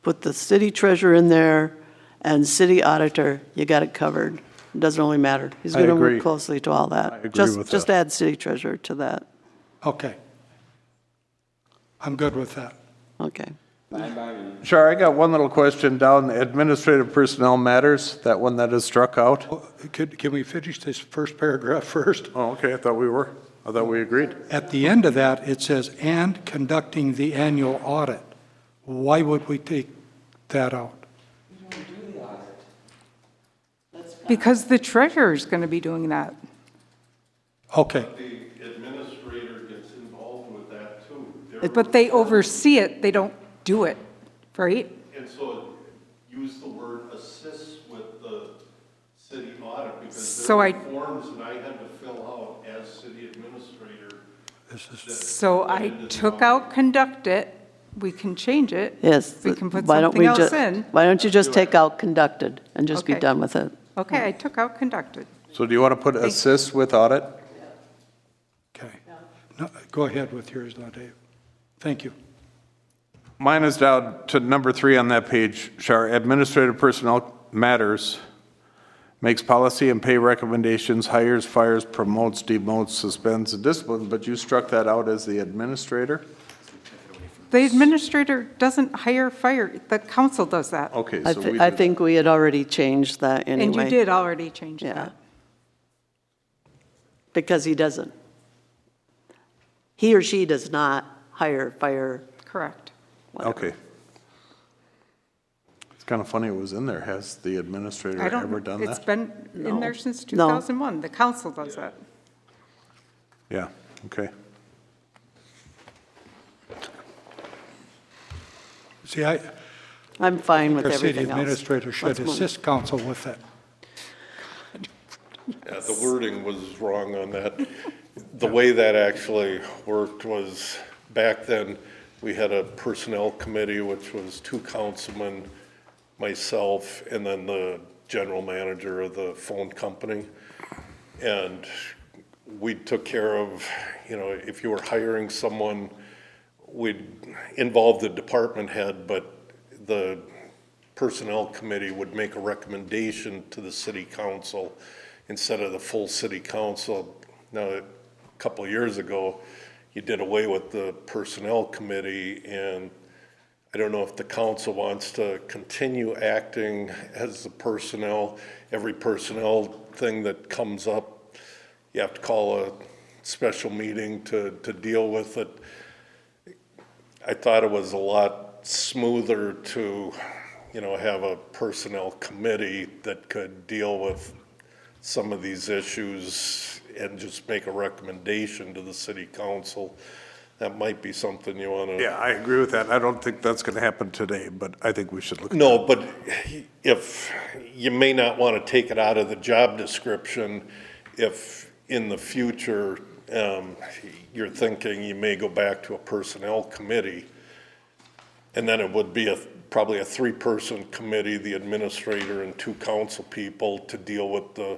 [SPEAKER 5] put the city treasurer in there, and city auditor, you got it covered. It doesn't really matter. He's
[SPEAKER 3] I
[SPEAKER 5] going to
[SPEAKER 3] agree.
[SPEAKER 5] work closely to all that.
[SPEAKER 3] I agree
[SPEAKER 5] Just
[SPEAKER 3] with
[SPEAKER 5] Just
[SPEAKER 3] that.
[SPEAKER 5] add city treasurer to that.
[SPEAKER 6] Okay. I'm good with that.
[SPEAKER 5] Okay.
[SPEAKER 3] Sure, I got one little question down, administrative personnel matters, that one that is struck out.
[SPEAKER 6] Well, can we finish this first paragraph first?
[SPEAKER 3] Oh, okay, I thought we agreed.
[SPEAKER 6] At the end of that, it says, "and conducting the annual audit." Why would we take that out?
[SPEAKER 8] Because the treasurer is going to be doing that.
[SPEAKER 6] Okay,
[SPEAKER 10] The administrator gets involved with that too.
[SPEAKER 8] But they oversee it, they don't do it, right?
[SPEAKER 10] And so use the word assists with the city audit because
[SPEAKER 8] So
[SPEAKER 10] there
[SPEAKER 8] I-
[SPEAKER 10] were forms that I had to fill out as city administrator.
[SPEAKER 6] this is,
[SPEAKER 8] So I took out conduct it, we can change it.
[SPEAKER 5] Yes.
[SPEAKER 8] We can put
[SPEAKER 5] why don't
[SPEAKER 8] something
[SPEAKER 5] we
[SPEAKER 8] else
[SPEAKER 5] ju-
[SPEAKER 8] in.
[SPEAKER 5] Why don't you just take out conducted and just be
[SPEAKER 8] Okay.
[SPEAKER 5] done with it?
[SPEAKER 8] Okay, I took out conducted.
[SPEAKER 3] So do you want to put assist with audit?
[SPEAKER 6] okay. No, go ahead with yours now, Dave. Thank you.
[SPEAKER 3] Mine is down to number 3 on that page, Shar. Administrative personnel matters, makes policy and pay recommendations, hires, fires, promotes, demotes, suspends, and disciplines, but you struck that out as the administrator?
[SPEAKER 8] The administrator doesn't hire, fire, the council does that.
[SPEAKER 3] Okay,
[SPEAKER 5] I
[SPEAKER 3] so
[SPEAKER 5] thi-
[SPEAKER 3] we
[SPEAKER 5] I
[SPEAKER 3] did-
[SPEAKER 5] think we had already changed that anyway.
[SPEAKER 8] And you did already change
[SPEAKER 5] Yeah.
[SPEAKER 8] that.
[SPEAKER 5] Because he doesn't. He or she does not hire, fire,
[SPEAKER 8] Correct.
[SPEAKER 3] Okay. It's kind of funny it was in there. Has the administrator
[SPEAKER 8] I
[SPEAKER 3] ever
[SPEAKER 8] don't,
[SPEAKER 3] done
[SPEAKER 8] it's
[SPEAKER 3] that?
[SPEAKER 8] been in there since
[SPEAKER 5] No.
[SPEAKER 8] 2001. The council does that.
[SPEAKER 3] Yeah, okay.
[SPEAKER 6] See,
[SPEAKER 5] I'm fine with
[SPEAKER 6] our city
[SPEAKER 5] everything else.
[SPEAKER 6] administrator should
[SPEAKER 5] Let's move.
[SPEAKER 6] assist council with it.
[SPEAKER 10] Yeah, the wording was wrong on that. The way that actually worked was, back then, we had a personnel committee, which was 2 councilmen, myself, and then the general manager of the phone company. And we took care of, if you were hiring someone, we'd involve the department head, but the personnel committee would make a recommendation to the city council instead of the full city council. Now, a couple of years ago, you did away with the personnel committee, and I don't know if the council wants to continue acting as the personnel. Every personnel thing that comes up, you have to call a special meeting to deal with it. I thought it was a lot smoother to, have a personnel committee that could deal with some of these issues and just make a recommendation to the city council. That might be something you want to.
[SPEAKER 3] Yeah, I agree with that. I don't think that's going to happen today, but I think we should look at
[SPEAKER 10] No, but if, you may not want to take it out of the job description, if in the future, you're thinking you may go back to a personnel committee, and then it would be probably a 3-person committee, the administrator and 2 council people to deal with the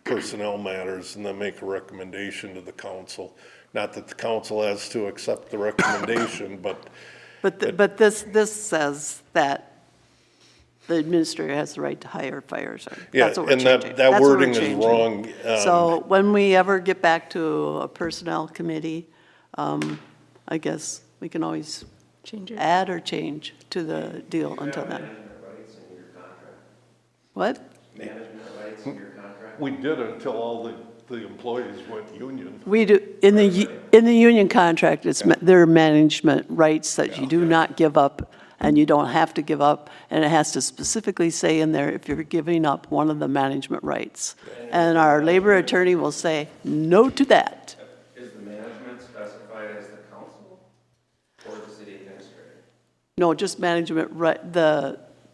[SPEAKER 10] personnel matters, and then make a recommendation to the council. Not that the council has to accept the recommendation, but
[SPEAKER 5] But this says that the administrator has the right to hire, fire, so
[SPEAKER 10] yeah,
[SPEAKER 5] that's what we're
[SPEAKER 10] and
[SPEAKER 5] changing.
[SPEAKER 10] that
[SPEAKER 5] That's what we're
[SPEAKER 10] wording is
[SPEAKER 5] changing.
[SPEAKER 10] wrong.
[SPEAKER 5] So when we ever get back to a personnel committee, I guess we can always
[SPEAKER 8] Change it.
[SPEAKER 5] add or change to the deal until then. What?
[SPEAKER 10] We did until all the employees went union.
[SPEAKER 5] We do, in the union contract, there are management rights that you do not give up, and you don't have to give up, and it has to specifically say in there if you're giving up one of the management rights. And our labor attorney will say no to that.
[SPEAKER 9] Is the management specified as the council or the city administrator?
[SPEAKER 5] No, just management,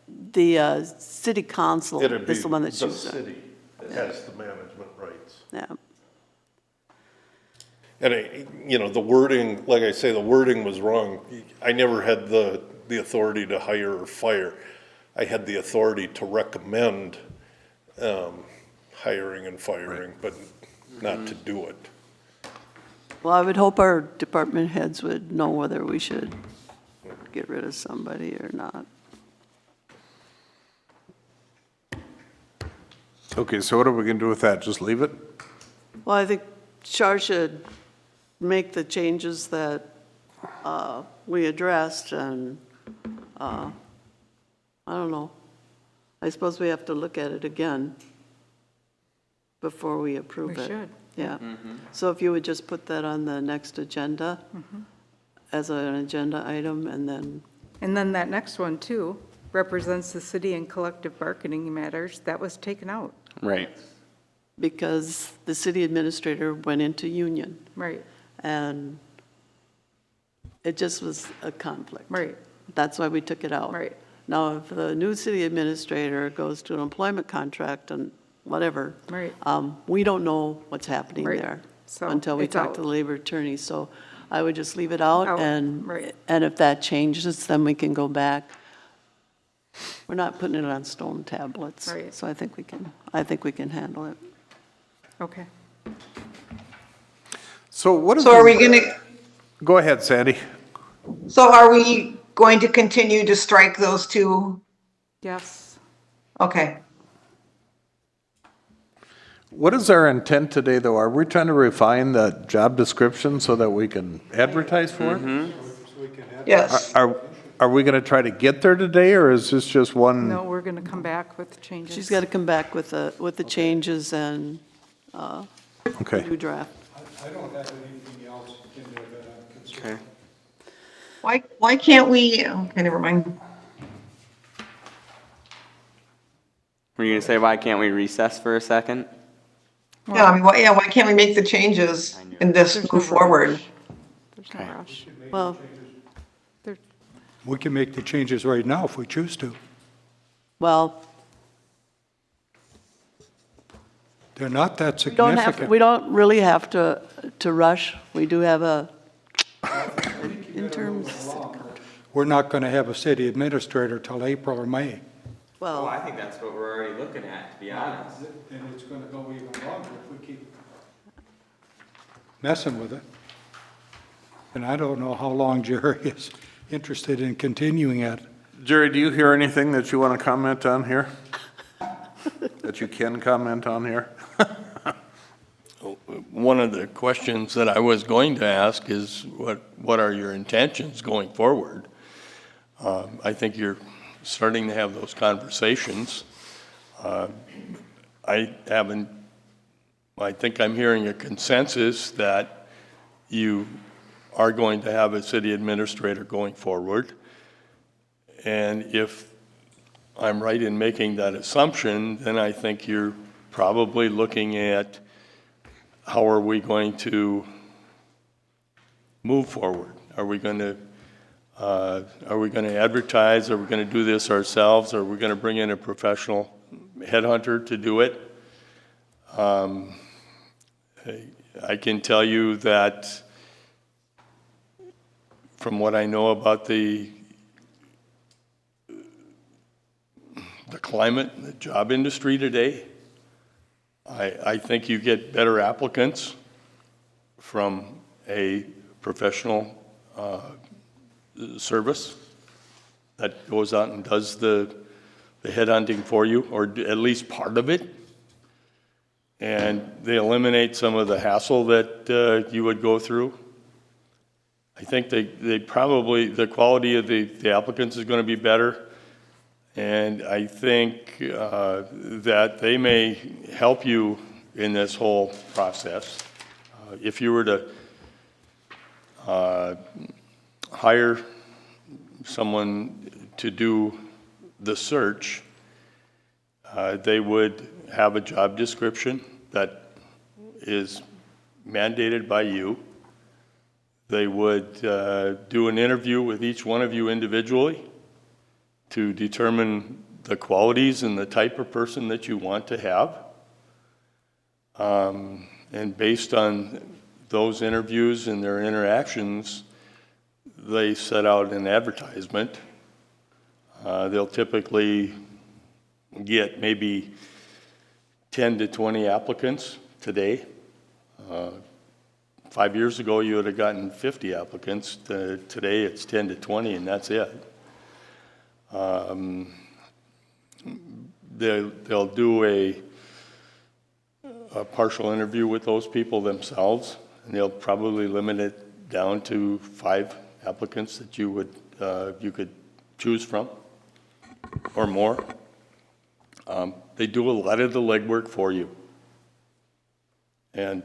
[SPEAKER 5] the city council
[SPEAKER 10] It'd be
[SPEAKER 5] is the one that
[SPEAKER 10] the
[SPEAKER 5] chooses it.
[SPEAKER 10] city that has the management rights.
[SPEAKER 5] Yeah.
[SPEAKER 10] And, the wording, like I say, the wording was wrong. I never had the authority to hire or fire. I had the authority to recommend hiring and firing, but not to do it.
[SPEAKER 5] Well, I would hope our department heads would know whether we should get rid of somebody or not.
[SPEAKER 3] Okay, so what are we going to do with that? Just leave it?
[SPEAKER 5] Well, I think Char should make the changes that we addressed, and I don't know. I suppose we have to look at it again before we approve
[SPEAKER 8] We
[SPEAKER 5] it.
[SPEAKER 8] should.
[SPEAKER 5] Yeah. So if you would just put that on the next agenda as an agenda item, and then,
[SPEAKER 8] And then that next one, too, represents the city in collective bargaining matters. That was taken out.
[SPEAKER 7] Right.
[SPEAKER 5] because the city administrator went into union,
[SPEAKER 8] Right,
[SPEAKER 5] and it just was a conflict.
[SPEAKER 8] right,
[SPEAKER 5] That's why we took it out.
[SPEAKER 8] right.
[SPEAKER 5] Now, if the new city administrator goes to an employment contract and whatever,
[SPEAKER 8] Right.
[SPEAKER 5] we don't know what's happening
[SPEAKER 8] Right.
[SPEAKER 5] there
[SPEAKER 8] So
[SPEAKER 5] until we
[SPEAKER 8] it's
[SPEAKER 5] talk
[SPEAKER 8] out.
[SPEAKER 5] to the labor attorney. So I would just leave it out,
[SPEAKER 8] Out,
[SPEAKER 5] and,
[SPEAKER 8] right.
[SPEAKER 5] and if that changes, then we can go back. We're not putting it on stone tablets.
[SPEAKER 8] Right.
[SPEAKER 5] So I think we can handle it.
[SPEAKER 8] Okay.
[SPEAKER 3] So what is?
[SPEAKER 2] So are we gonna,
[SPEAKER 3] Go ahead, Sandy.
[SPEAKER 2] so are we going to continue to strike those two?
[SPEAKER 8] Yes.
[SPEAKER 2] Okay.
[SPEAKER 3] What is our intent today, though? Are we trying to refine the job description so that we can advertise for it?
[SPEAKER 2] Yes.
[SPEAKER 3] Are we going to try to get there today, or is this just one?
[SPEAKER 8] No, we're going to come back with changes.
[SPEAKER 5] She's got to come back with the changes and
[SPEAKER 3] Okay.
[SPEAKER 5] new draft.
[SPEAKER 6] I don't have anything else in there that I'm concerned.
[SPEAKER 7] Okay.
[SPEAKER 2] Why can't we, okay, never mind.
[SPEAKER 7] Were you gonna say, why can't we recess for a second?
[SPEAKER 2] Yeah, I mean, why can't we make the changes and just
[SPEAKER 8] There's
[SPEAKER 2] move
[SPEAKER 8] no
[SPEAKER 2] forward?
[SPEAKER 8] rush. There's no rush.
[SPEAKER 5] Well,
[SPEAKER 8] There-
[SPEAKER 6] We can make the changes right now if we choose to.
[SPEAKER 5] well,
[SPEAKER 6] They're not that
[SPEAKER 5] we don't have,
[SPEAKER 6] significant.
[SPEAKER 5] we don't really have to rush. We do have a interim,
[SPEAKER 6] We're not gonna have a city administrator till April or May.
[SPEAKER 5] well,
[SPEAKER 7] I think that's what we're already looking at, to be honest.
[SPEAKER 6] And it's gonna go even longer if we keep messing with it. And I don't know how long Jerry is interested in continuing it.
[SPEAKER 3] Jerry, do you hear anything that you want to comment on here? That you can comment on here?
[SPEAKER 4] One of the questions that I was going to ask is, what are your intentions going forward? I think you're starting to have those conversations. I think I'm hearing a consensus that you are going to have a city administrator going forward. And if I'm right in making that assumption, then I think you're probably looking at how are we going to move forward? Are we going to advertise? Are we going to do this ourselves? Are we going to bring in a professional headhunter to do it? I can tell you that from what I know about the climate, the job industry today, I think you get better applicants from a professional service that goes out and does the headhunting for you, or at least part of it. And they eliminate some of the hassle that you would go through. I think they probably, the quality of the applicants is going to be better. And I think that they may help you in this whole process. If you were to hire someone to do the search, they would have a job description that is mandated by you. They would do an interview with each one of you individually. to determine the qualities and the type of person that you want to have. And based on those interviews and their interactions, they set out an advertisement. They'll typically get maybe 10 to 20 applicants today. 5 years ago, you would have gotten 50 applicants. Today, it's 10 to 20, and that's it. They'll do a partial interview with those people themselves, and they'll probably limit it down to 5 applicants that you could choose from, or more. They do a lot of the legwork for you, and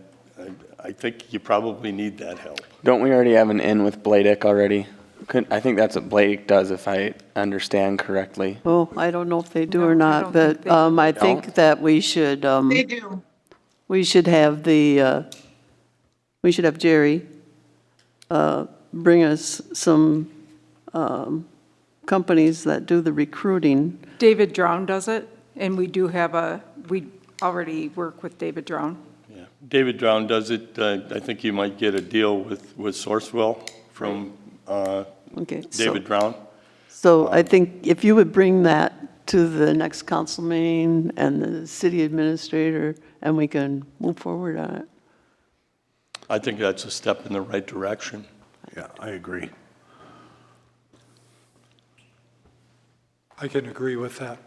[SPEAKER 4] I think you probably need that help.
[SPEAKER 7] Don't we already have an in with Bladek already? I think that's what Blake does, if I understand correctly.
[SPEAKER 5] Oh, I don't know if they do or
[SPEAKER 8] No, I
[SPEAKER 5] not,
[SPEAKER 8] don't
[SPEAKER 5] but
[SPEAKER 8] think they
[SPEAKER 5] I think that we should,
[SPEAKER 2] They do.
[SPEAKER 5] we should have Jerry bring us some companies that do the recruiting.
[SPEAKER 8] David Drown does it, and we already work with David Drown.
[SPEAKER 4] Yeah, David Drown does it. I think you might get a deal with Sourcewell from
[SPEAKER 5] Okay.
[SPEAKER 4] David Drown.
[SPEAKER 5] So I think if you would bring that to the next council meeting and the city administrator, and we can move forward on it.
[SPEAKER 4] I think that's a step in the right direction.
[SPEAKER 3] Yeah, I agree.
[SPEAKER 6] I can agree with that.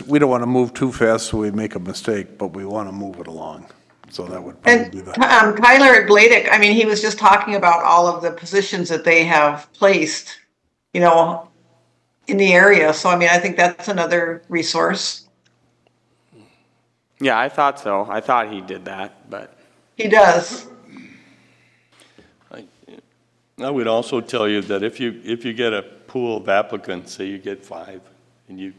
[SPEAKER 3] We don't want to move too fast so we make a mistake, but we want to move it along. So that would probably
[SPEAKER 2] And
[SPEAKER 3] be the,
[SPEAKER 2] Tyler at Bladek, I mean, he was just talking about all of the positions that they have placed, in the area. So, I mean, I think that's another resource.
[SPEAKER 7] Yeah, I thought so. I thought he did that, but
[SPEAKER 2] He does.
[SPEAKER 4] I would also tell you that if you get a pool of applicants, say you get 5, and you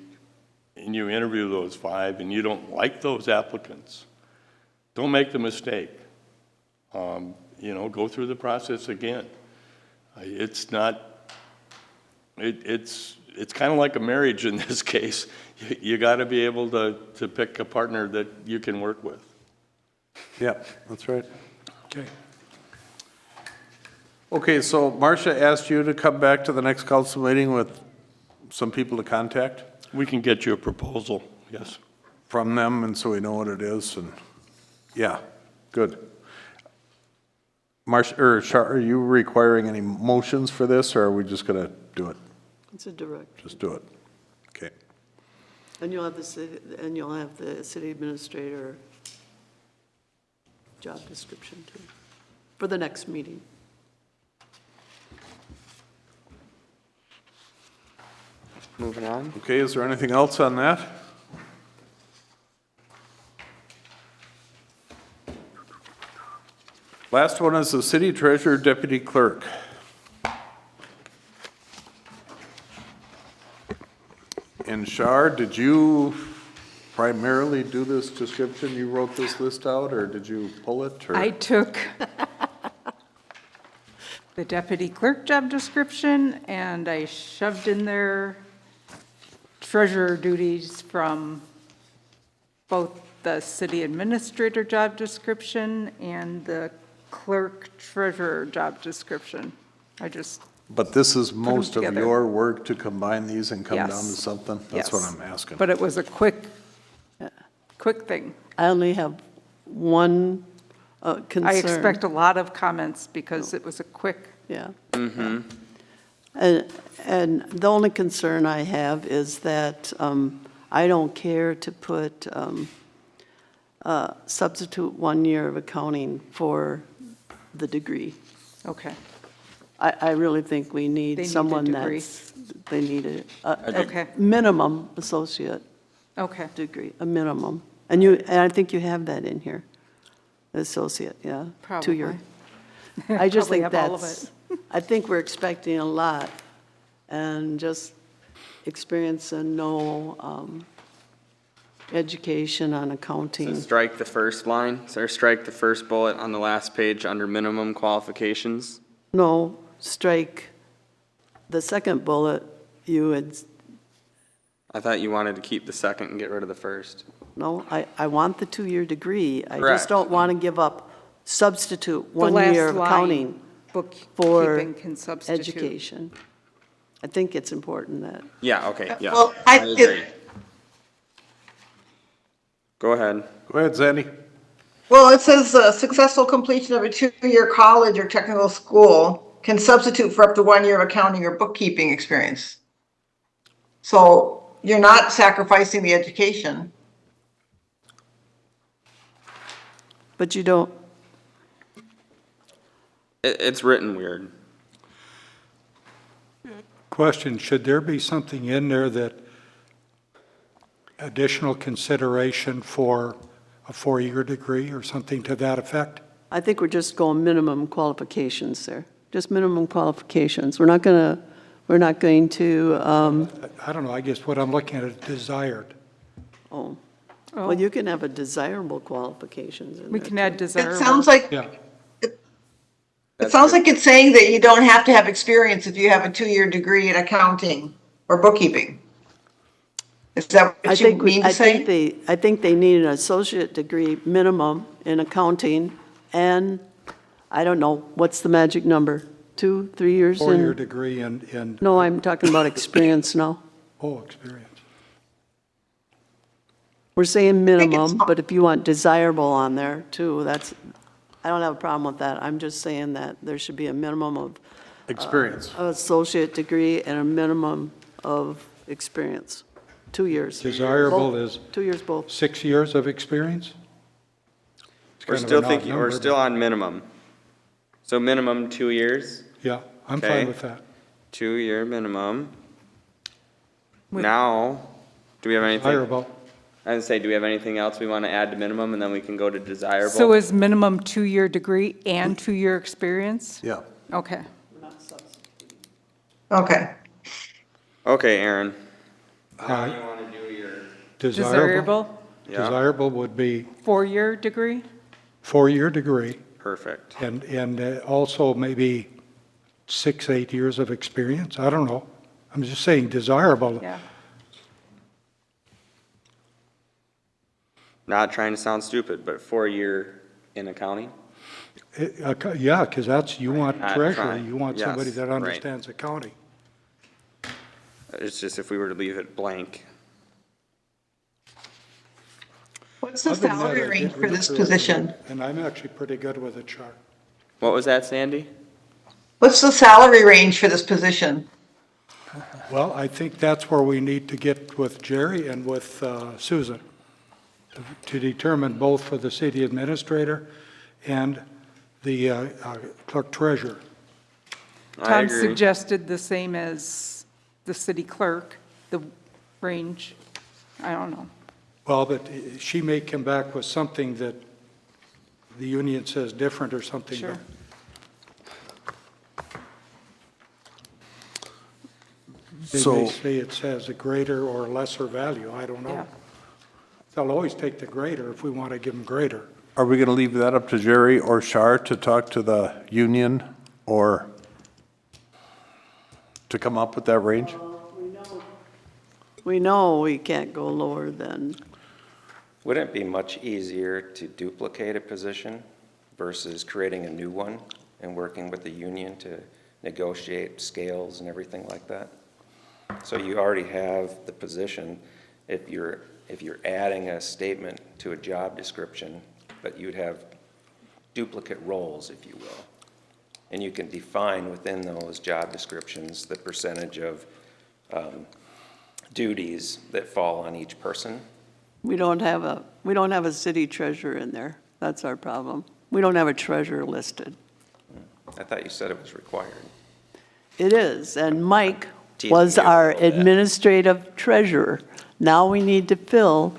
[SPEAKER 4] interview those 5, and you don't like those applicants, don't make the mistake. Go through the process again. It's kind of like a marriage in this case. You got to be able to pick a partner that you can work with.
[SPEAKER 3] yeah, that's right.
[SPEAKER 6] Okay.
[SPEAKER 3] Okay, so Marcia asked you to come back to the next council meeting with some people to contact
[SPEAKER 4] We can get you a proposal, yes.
[SPEAKER 3] from them, and so we know what it is, and, yeah, good. Marcia, are you requiring any motions for this, or are we just gonna do it?
[SPEAKER 5] It's a direct.
[SPEAKER 3] Just do it? Okay.
[SPEAKER 5] And you'll have the city administrator job description too, for the next meeting.
[SPEAKER 7] moving on.
[SPEAKER 3] Okay, is there anything else on that? Last one is the city treasurer, deputy clerk. And Shar, did you primarily do this description? You wrote this list out, or did you pull it? Or?
[SPEAKER 8] I took the deputy clerk job description, and I shoved in there treasurer duties from both the city administrator job description and the clerk treasurer job description.
[SPEAKER 3] But this is most of
[SPEAKER 8] together.
[SPEAKER 3] your work to combine these and come down to
[SPEAKER 8] Yes.
[SPEAKER 3] something? That's what
[SPEAKER 8] Yes.
[SPEAKER 3] I'm asking.
[SPEAKER 8] But it was a quick thing.
[SPEAKER 5] I only have one concern.
[SPEAKER 8] I expect a lot of comments because it was a quick,
[SPEAKER 5] Yeah. And the only concern I have is that I don't care to put substitute 1 year of accounting for the degree.
[SPEAKER 8] okay.
[SPEAKER 5] I really think we
[SPEAKER 8] They need
[SPEAKER 5] need
[SPEAKER 8] a
[SPEAKER 5] someone
[SPEAKER 8] degree.
[SPEAKER 5] they need a
[SPEAKER 8] Okay.
[SPEAKER 5] minimum associate
[SPEAKER 8] Okay,
[SPEAKER 5] degree, a minimum. And I think you have that in here, associate, yeah. 2 year. I just
[SPEAKER 8] Probably
[SPEAKER 5] think
[SPEAKER 8] have all of
[SPEAKER 5] that's, I think we're expecting a lot, and just experience and no education on
[SPEAKER 7] So
[SPEAKER 5] accounting.
[SPEAKER 7] strike the first line, or strike the first bullet on the last page under minimum qualifications.
[SPEAKER 5] No, strike the second bullet, you had
[SPEAKER 7] I thought you wanted to keep the second and get rid of the first.
[SPEAKER 5] No, I want the 2-year degree. I
[SPEAKER 7] Correct.
[SPEAKER 5] just don't want to give up, substitute
[SPEAKER 8] The
[SPEAKER 5] 1
[SPEAKER 8] last
[SPEAKER 5] year of
[SPEAKER 8] line,
[SPEAKER 5] accounting for
[SPEAKER 8] bookkeeping can substitute.
[SPEAKER 5] education. I think it's important that,
[SPEAKER 7] Yeah, okay, yeah.
[SPEAKER 2] Well,
[SPEAKER 7] I agree. Go ahead.
[SPEAKER 3] Go ahead, Zandy.
[SPEAKER 2] Well, it says successful completion of a 2-year college or technical school can substitute for up to 1 year of accounting or bookkeeping experience. So you're not sacrificing the education.
[SPEAKER 5] but you don't,
[SPEAKER 7] It's written weird.
[SPEAKER 6] Question, should there be something in there that additional consideration for a 4-year degree or something to that effect?
[SPEAKER 5] I think we're just going minimum qualifications there, just minimum qualifications. We're not going to,
[SPEAKER 6] I don't know, I guess what I'm looking at is desired.
[SPEAKER 5] well, you can have a desirable qualifications in
[SPEAKER 8] We
[SPEAKER 5] there,
[SPEAKER 8] can add
[SPEAKER 5] too.
[SPEAKER 2] It
[SPEAKER 8] desirable.
[SPEAKER 2] sounds like,
[SPEAKER 6] Yeah,
[SPEAKER 2] it sounds like it's saying that you don't have to have experience if you have a 2-year degree in accounting or bookkeeping. Is that what you mean to say?
[SPEAKER 5] I think they need an associate degree minimum in accounting, and I don't know, what's the magic number? 2, 3 years
[SPEAKER 6] 4-year
[SPEAKER 5] in?
[SPEAKER 6] degree in,
[SPEAKER 5] No, I'm talking about experience now.
[SPEAKER 6] experience.
[SPEAKER 5] We're saying
[SPEAKER 2] think it's
[SPEAKER 5] minimum,
[SPEAKER 2] not-
[SPEAKER 5] but if you want desirable on there too, I don't have a problem with that. I'm just saying that there should be a minimum of
[SPEAKER 3] Experience.
[SPEAKER 5] associate degree and a minimum of experience, 2 years.
[SPEAKER 6] Desirable
[SPEAKER 5] Both.
[SPEAKER 6] is
[SPEAKER 5] 2 years both.
[SPEAKER 6] 6 years of experience? It's
[SPEAKER 7] We're
[SPEAKER 6] kind of
[SPEAKER 7] still
[SPEAKER 6] an odd
[SPEAKER 7] thinking, we're
[SPEAKER 6] number,
[SPEAKER 7] still on minimum. So minimum 2 years,
[SPEAKER 6] but- Yeah, I'm
[SPEAKER 7] Okay.
[SPEAKER 6] fine with that.
[SPEAKER 7] 2-year minimum.
[SPEAKER 8] With-
[SPEAKER 7] Now, do we have anything?
[SPEAKER 6] Desirable.
[SPEAKER 7] I was gonna say, do we have anything else we want to add to minimum, and then we can go to desirable?
[SPEAKER 8] So is minimum 2-year degree and 2-year experience?
[SPEAKER 3] Yeah.
[SPEAKER 8] Okay.
[SPEAKER 2] Okay.
[SPEAKER 7] Okay, Aaron. How
[SPEAKER 6] Uh,
[SPEAKER 7] do you want to do your?
[SPEAKER 6] Desirable,
[SPEAKER 8] Desirable,
[SPEAKER 7] Yeah,
[SPEAKER 6] desirable would be
[SPEAKER 8] 4-year degree?
[SPEAKER 6] 4-year degree,
[SPEAKER 7] perfect.
[SPEAKER 6] and also maybe 6, 8 years of experience, I don't know. I'm just saying desirable.
[SPEAKER 8] Yeah.
[SPEAKER 7] Not trying to sound stupid, but 4-year in accounting?
[SPEAKER 6] Yeah, because that's, you want
[SPEAKER 7] Not
[SPEAKER 6] treasurer,
[SPEAKER 7] trying.
[SPEAKER 6] you want somebody
[SPEAKER 7] Yes,
[SPEAKER 6] that
[SPEAKER 7] right.
[SPEAKER 6] understands accounting.
[SPEAKER 7] It's just if we were to leave it blank.
[SPEAKER 2] What's the
[SPEAKER 6] Other than that,
[SPEAKER 2] salary
[SPEAKER 6] I
[SPEAKER 2] range
[SPEAKER 6] did
[SPEAKER 2] for
[SPEAKER 6] read
[SPEAKER 2] this
[SPEAKER 6] through it,
[SPEAKER 2] position?
[SPEAKER 6] And I'm actually pretty good with a chart.
[SPEAKER 7] What was that, Sandy?
[SPEAKER 2] What's the salary range for this position?
[SPEAKER 6] Well, I think that's where we need to get with Jerry and with Susan to determine both for the city administrator and the clerk treasurer.
[SPEAKER 7] I
[SPEAKER 8] Tom
[SPEAKER 7] agree.
[SPEAKER 8] suggested the same as the city clerk, the range. I don't know.
[SPEAKER 6] Well, but she may come back with something that the union says different or something.
[SPEAKER 8] Sure.
[SPEAKER 6] They
[SPEAKER 3] So-
[SPEAKER 6] may say it says a greater or lesser value, I don't
[SPEAKER 8] Yeah.
[SPEAKER 6] know. They'll always take the greater if we want to give them greater.
[SPEAKER 3] Are we going to leave that up to Jerry or Shar to talk to the union or to come up with that range?
[SPEAKER 5] We know we can't go lower than,
[SPEAKER 9] Wouldn't it be much easier to duplicate a position versus creating a new one and working with the union to negotiate scales and everything like that? So you already have the position. If you're adding a statement to a job description, but you'd have duplicate roles, if you will. And you can define within those job descriptions the percentage of duties that fall on each person.
[SPEAKER 5] we don't have a city treasurer in there. That's our problem. We don't have a treasurer listed.
[SPEAKER 9] I thought you said it was required.
[SPEAKER 5] It is, and Mike
[SPEAKER 9] Teasing
[SPEAKER 5] was
[SPEAKER 9] you
[SPEAKER 5] our
[SPEAKER 9] a little bit.
[SPEAKER 5] administrative treasurer. Now we need to fill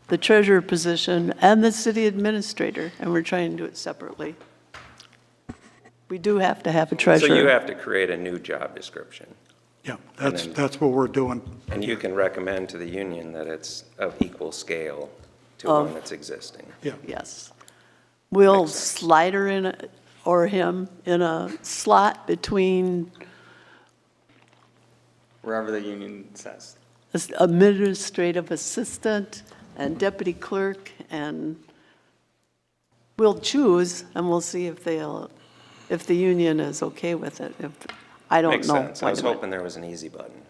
[SPEAKER 5] the treasurer position and the city administrator, and we're trying to do it separately. We do have to have a
[SPEAKER 9] So
[SPEAKER 5] treasurer.
[SPEAKER 9] you have to create a new job description,
[SPEAKER 6] Yeah,
[SPEAKER 9] And then-
[SPEAKER 6] that's what we're doing.
[SPEAKER 9] and you can recommend to the union that it's of equal scale to
[SPEAKER 5] Of-
[SPEAKER 9] one that's existing.
[SPEAKER 6] Yeah,
[SPEAKER 5] Yes. We'll
[SPEAKER 9] Makes sense.
[SPEAKER 5] slide her in, or him, in a slot between,
[SPEAKER 7] Wherever the union says.
[SPEAKER 5] administrative assistant and deputy clerk, and we'll choose, and we'll see if if the union is okay with it. If, I don't
[SPEAKER 9] Makes
[SPEAKER 5] know.
[SPEAKER 9] sense. I
[SPEAKER 5] Wait
[SPEAKER 9] was
[SPEAKER 5] a minute.
[SPEAKER 9] hoping there was an easy button,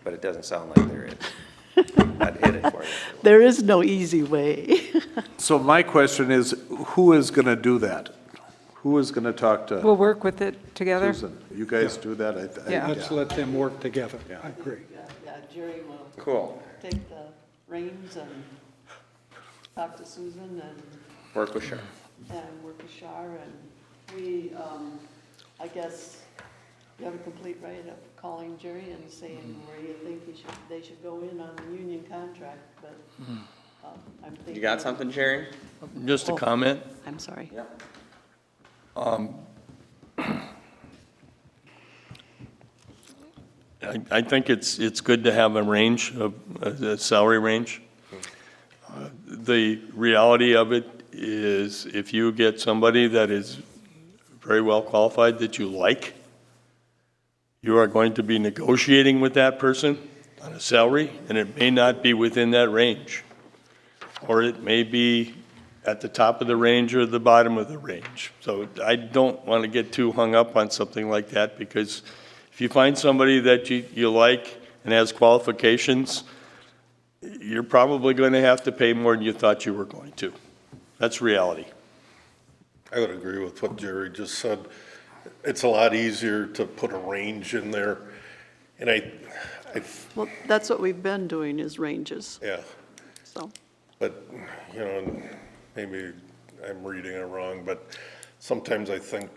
[SPEAKER 9] but it doesn't sound like there is. I'd hit it for you.
[SPEAKER 5] There is no easy way.
[SPEAKER 3] So my question is, who is going to do that? Who is going to talk to
[SPEAKER 8] We'll work with it together.
[SPEAKER 3] Susan? You guys do that?
[SPEAKER 8] Yeah.
[SPEAKER 6] Let's let them work together. I agree.
[SPEAKER 5] Yeah, Jerry will
[SPEAKER 7] Cool.
[SPEAKER 5] take the reins and talk to Susan
[SPEAKER 7] Work with Sharon.
[SPEAKER 5] and work with Shar, and we, I guess, you have a complete right of calling Jerry and saying where you think they should go in on the union contract, but, I'm thinking.
[SPEAKER 7] You got something, Jerry?
[SPEAKER 4] Just a comment.
[SPEAKER 5] I'm sorry.
[SPEAKER 4] I think it's good to have a range, a salary range. The reality of it is if you get somebody that is very well qualified that you like, you are going to be negotiating with that person on a salary, and it may not be within that range. Or it may be at the top of the range or the bottom of the range. So I don't want to get too hung up on something like that, because if you find somebody that you like and has qualifications, you're probably going to have to pay more than you thought you were going to. That's reality.
[SPEAKER 10] I would agree with what Jerry just said. It's a lot easier to put a range in there. And
[SPEAKER 5] Well, that's what we've been doing is ranges,
[SPEAKER 10] yeah,
[SPEAKER 5] so.
[SPEAKER 10] but, you know, maybe I'm reading it wrong, but sometimes I think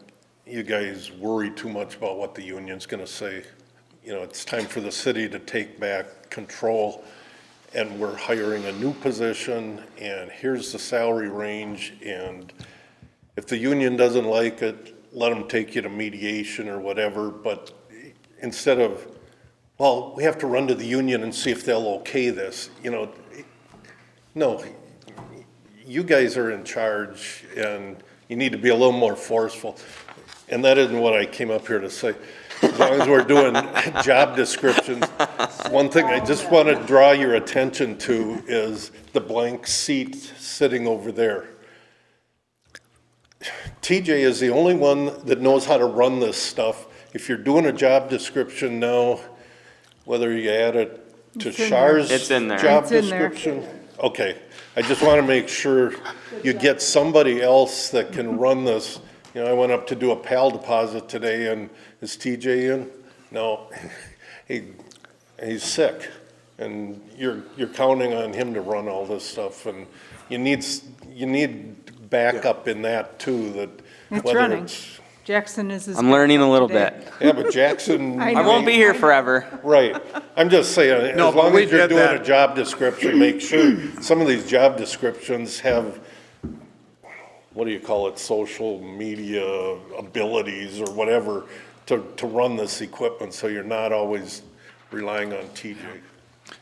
[SPEAKER 10] you guys worry too much about what the union's gonna say. You know, it's time for the city to take back control, and we're hiring a new position, and here's the salary range, and if the union doesn't like it, let them take you to mediation or whatever, but instead of, well, we have to run to the union and see if they'll okay this, you know, no, you guys are in charge, and you need to be a little more forceful. And that isn't what I came up here to say. As long as we're doing job descriptions, one thing I just want to draw your attention to is the blank seat sitting over there. TJ is the only one that knows how to run this stuff. If you're doing a job description now, whether you add it to
[SPEAKER 8] It's in
[SPEAKER 10] Char's
[SPEAKER 7] there. It's in there.
[SPEAKER 10] job
[SPEAKER 8] It's in there.
[SPEAKER 10] description. Okay, I just want to make sure you get somebody else that can run this. You know, I went up to do a PAL deposit today, and is TJ in? No, he's sick, and you're counting on him to run all this stuff, and you need backup in that too, that
[SPEAKER 8] It's
[SPEAKER 10] whether
[SPEAKER 8] running.
[SPEAKER 10] it's,
[SPEAKER 8] Jackson is his.
[SPEAKER 7] I'm learning a little
[SPEAKER 8] today.
[SPEAKER 7] bit.
[SPEAKER 10] yeah, but Jackson.
[SPEAKER 8] I
[SPEAKER 7] I won't be here forever.
[SPEAKER 10] Right, I'm just saying,
[SPEAKER 3] No,
[SPEAKER 10] as
[SPEAKER 3] but
[SPEAKER 10] long
[SPEAKER 3] we
[SPEAKER 10] as you're
[SPEAKER 3] did
[SPEAKER 10] doing
[SPEAKER 3] that.
[SPEAKER 10] a job description, make sure some of these job descriptions have, what do you call it, social media abilities or whatever to run this equipment, so you're not always relying on TJ.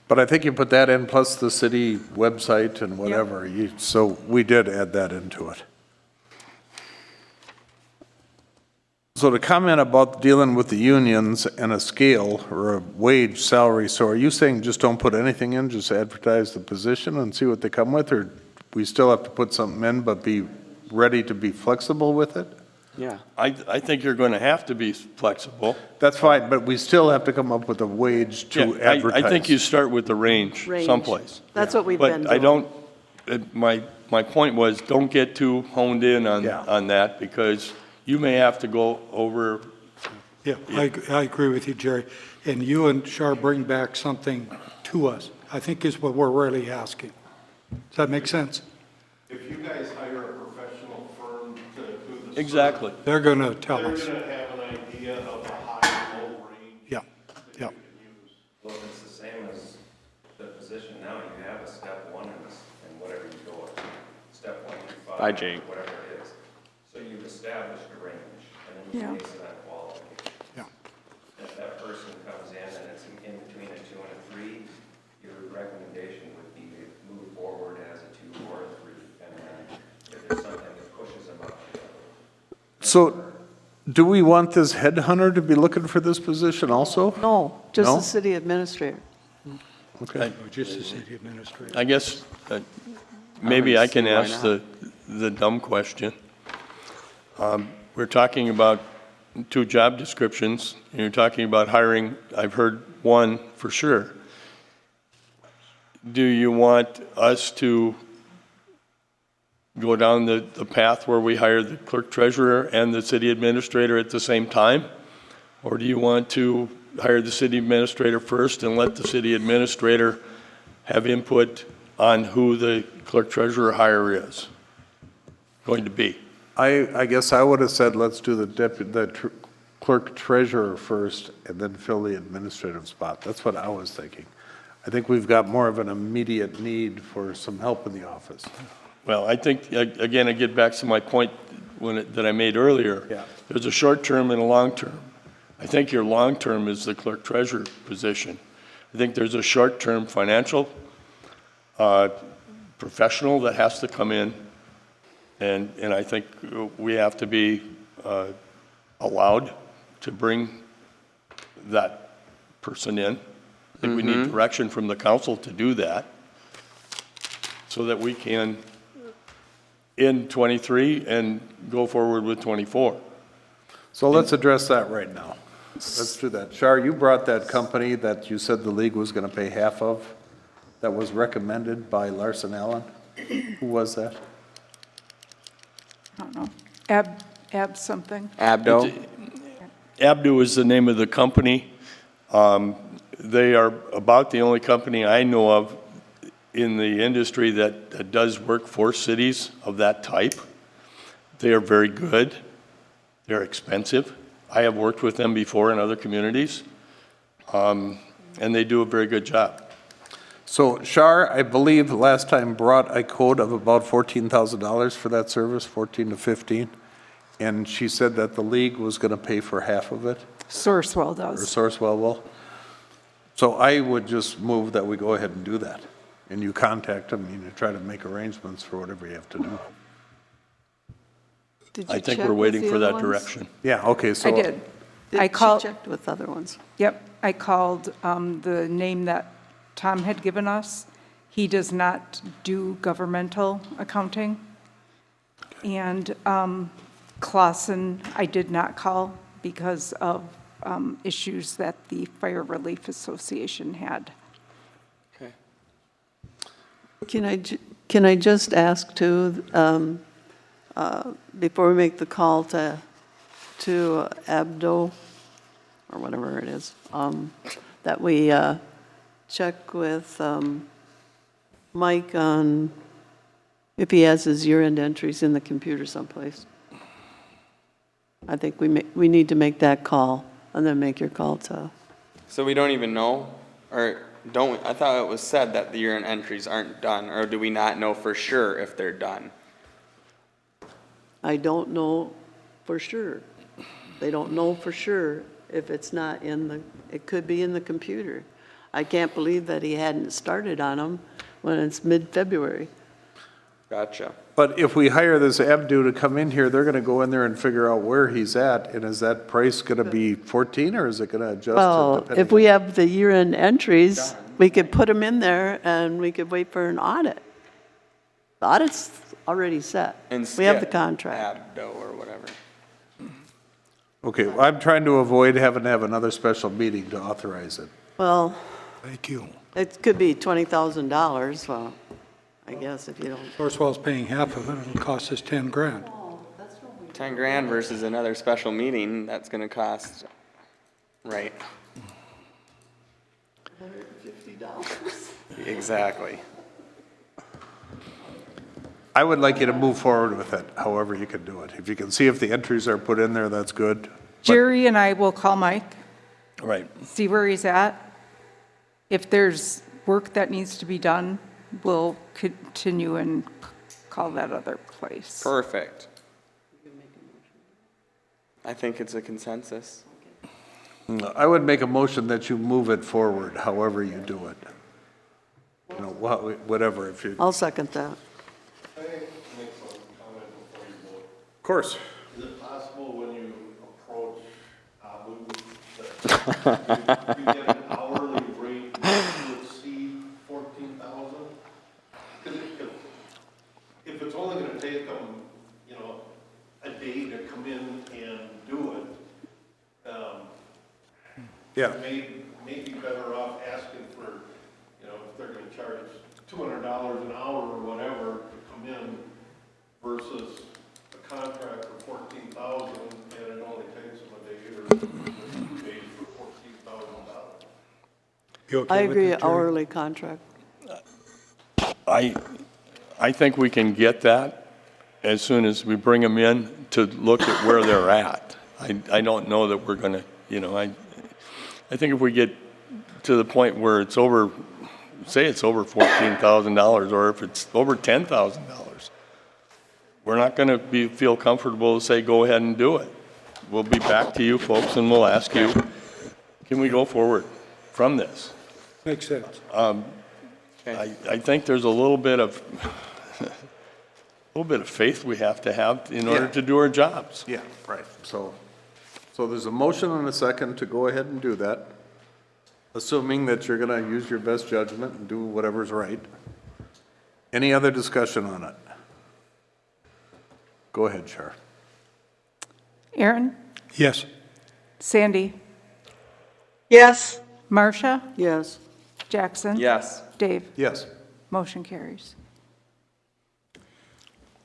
[SPEAKER 3] But I think you put that in, plus the city website and whatever. So we did add that into it. So to comment about dealing with the unions and a scale or a wage salary, so are you saying just don't put anything in, just advertise the position and see what they come with? Or we still have to put something in, but be ready to be flexible with it?
[SPEAKER 7] Yeah.
[SPEAKER 4] I think you're going to have to be flexible.
[SPEAKER 3] That's fine, but we still have to come up with a wage to
[SPEAKER 4] Yeah,
[SPEAKER 3] advertise.
[SPEAKER 4] I think you start with the range
[SPEAKER 5] Range.
[SPEAKER 4] someplace.
[SPEAKER 5] That's what we've been doing.
[SPEAKER 4] But I don't, my point was, don't get too honed in
[SPEAKER 3] Yeah.
[SPEAKER 4] on that, because you may have to go over.
[SPEAKER 6] Yeah, I agree with you, Jerry. And you and Shar bring back something to us, I think is what we're really asking. Does that make sense?
[SPEAKER 10] If you guys hire a professional firm to do this.
[SPEAKER 4] Exactly.
[SPEAKER 6] They're going to tell
[SPEAKER 10] They're
[SPEAKER 6] us.
[SPEAKER 10] gonna have an idea of a high, low range.
[SPEAKER 6] Yeah, yeah.
[SPEAKER 9] Well, it's the same as the position now, you have a step one and whatever you go at, step 1 through 5.
[SPEAKER 7] Bye, Jake.
[SPEAKER 9] Whatever it is. So you've established a range, and then you
[SPEAKER 8] Yeah.
[SPEAKER 9] base it on quality.
[SPEAKER 6] Yeah.
[SPEAKER 9] If that person comes in and it's in between a 2 and a 3, your recommendation would be to move forward as a 2 or a 3. And then if there's something that pushes them up to a
[SPEAKER 3] So do we want this headhunter to be looking for this position also?
[SPEAKER 5] No, just
[SPEAKER 3] No?
[SPEAKER 5] the city administrator.
[SPEAKER 3] Okay.
[SPEAKER 6] Just the city administrator.
[SPEAKER 4] I guess, maybe I can
[SPEAKER 7] why
[SPEAKER 4] ask the dumb question. We're talking about 2 job descriptions, and you're talking about hiring, I've heard 1 for sure. Do you want us to go down the path where we hire the clerk treasurer and the city administrator at the same time? Or do you want to hire the city administrator first and let the city administrator have input on who the clerk treasurer hire is going to be?
[SPEAKER 3] I guess I would have said, let's do the clerk treasurer first and then fill the administrative spot. That's what I was thinking. I think we've got more of an immediate need for some help in the office.
[SPEAKER 4] Well, I think, again, I get back to my point that I made earlier.
[SPEAKER 3] Yeah.
[SPEAKER 4] There's a short term and a long term. I think your long term is the clerk treasurer position. I think there's a short term financial professional that has to come in, and I think we have to be allowed to bring that person in. I think we need direction from the council to do that so that we can end 23 and go forward with 24.
[SPEAKER 3] So let's address that right now. Let's do that. Shar, you brought that company that you said the league was going to pay half of, that was recommended by Larson Allen. Who was that?
[SPEAKER 8] I don't know, Ab something.
[SPEAKER 7] Abdo?
[SPEAKER 4] Abdu is the name of the company. They are about the only company I know of in the industry that does work for cities of that type. They are very good. They're expensive. I have worked with them before in other communities, and they do a very good job.
[SPEAKER 3] So Shar, I believe last time brought a quote of about $14,000 for that service, 14 to 15. And she said that the league was going to pay for half of it,
[SPEAKER 8] Sourcewell
[SPEAKER 3] or
[SPEAKER 8] does.
[SPEAKER 3] Sourcewell will. So I would just move that we go ahead and do that. And you contact them, and you try to make arrangements for whatever you have to do.
[SPEAKER 5] Did you
[SPEAKER 4] I think
[SPEAKER 5] check
[SPEAKER 4] we're
[SPEAKER 5] with
[SPEAKER 4] waiting
[SPEAKER 5] the
[SPEAKER 4] for
[SPEAKER 5] other
[SPEAKER 4] that
[SPEAKER 5] ones?
[SPEAKER 4] direction.
[SPEAKER 3] Yeah, okay, so.
[SPEAKER 8] I did. I
[SPEAKER 5] She
[SPEAKER 8] called,
[SPEAKER 5] checked with other ones.
[SPEAKER 8] yep, I called the name that Tom had given us. He does not do governmental accounting. And Clausen, I did not call because of issues that the Fire Relief Association had.
[SPEAKER 7] Okay.
[SPEAKER 5] Can I just ask too, before we make the call to Abdo, or whatever it is, that we check with Mike on if he has his year-end entries in the computer someplace. I think we need to make that call and then make your call to,
[SPEAKER 7] So we don't even know, or don't, I thought it was said that the year-end entries aren't done, or do we not know for sure if they're done?
[SPEAKER 5] I don't know for sure. They don't know for sure if it's not in the, it could be in the computer. I can't believe that he hadn't started on them when it's mid-February.
[SPEAKER 7] Gotcha.
[SPEAKER 3] But if we hire this Abdu to come in here, they're going to go in there and figure out where he's at. And is that price going to be 14 or is it going to adjust?
[SPEAKER 5] Well,
[SPEAKER 3] depending
[SPEAKER 5] if we
[SPEAKER 3] on-
[SPEAKER 5] have the year-end entries, we could put them in there and we could wait for an audit. The audit's already set.
[SPEAKER 7] And
[SPEAKER 5] We have the
[SPEAKER 7] skip
[SPEAKER 5] contract.
[SPEAKER 7] Abdo or whatever.
[SPEAKER 3] Okay, well, I'm trying to avoid having to have another special meeting to authorize it.
[SPEAKER 5] Well,
[SPEAKER 6] Thank you.
[SPEAKER 5] it could be $20,000, well, I guess if you don't.
[SPEAKER 6] Sourcewell's paying half of it, it'll cost us 10 grand.
[SPEAKER 7] 10 grand versus another special meeting, that's gonna cost, right? $150. Exactly.
[SPEAKER 3] I would like you to move forward with it, however you can do it. If you can see if the entries are put in there, that's good.
[SPEAKER 8] Jerry and I will call Mike,
[SPEAKER 4] Right.
[SPEAKER 8] see where he's at. If there's work that needs to be done, we'll continue and call that other place.
[SPEAKER 7] Perfect. I think it's a consensus.
[SPEAKER 3] I would make a motion that you move it forward, however you do it. You know, whatever, if you, of
[SPEAKER 5] I'll second that.
[SPEAKER 3] course.
[SPEAKER 10] Is it possible when you approach Abu that you get an hourly rate to exceed
[SPEAKER 3] Yeah.
[SPEAKER 10] May be better off asking for, you know, if they're gonna charge $200 an hour or whatever to come in versus a contract for $14,000 and it only takes them a day or 2 days for $14,000.
[SPEAKER 6] You okay
[SPEAKER 5] I
[SPEAKER 6] with
[SPEAKER 5] agree,
[SPEAKER 6] that, Jerry?
[SPEAKER 5] hourly contract.
[SPEAKER 4] I think we can get that as soon as we bring them in to look at where they're at. I don't know that we're gonna, you know, I think if we get to the point where it's over, say it's over $14,000, or if it's over $10,000, we're not gonna feel comfortable to say, go ahead and do it. We'll be back to you folks and we'll ask you, can we go forward from this?
[SPEAKER 6] Makes sense.
[SPEAKER 4] I think there's a little bit of faith we have to have in order
[SPEAKER 3] Yeah.
[SPEAKER 4] to do our jobs.
[SPEAKER 3] Yeah, right. So there's a motion and a second to go ahead and do that, assuming that you're gonna use your best judgment and do whatever's right. Any other discussion on it? Go ahead, Shar.
[SPEAKER 8] Aaron,
[SPEAKER 6] Yes.
[SPEAKER 8] Sandy,
[SPEAKER 2] Yes,
[SPEAKER 8] Marcia,
[SPEAKER 5] Yes.
[SPEAKER 8] Jackson.
[SPEAKER 7] Yes.
[SPEAKER 8] Dave,
[SPEAKER 3] Yes.
[SPEAKER 8] motion carries.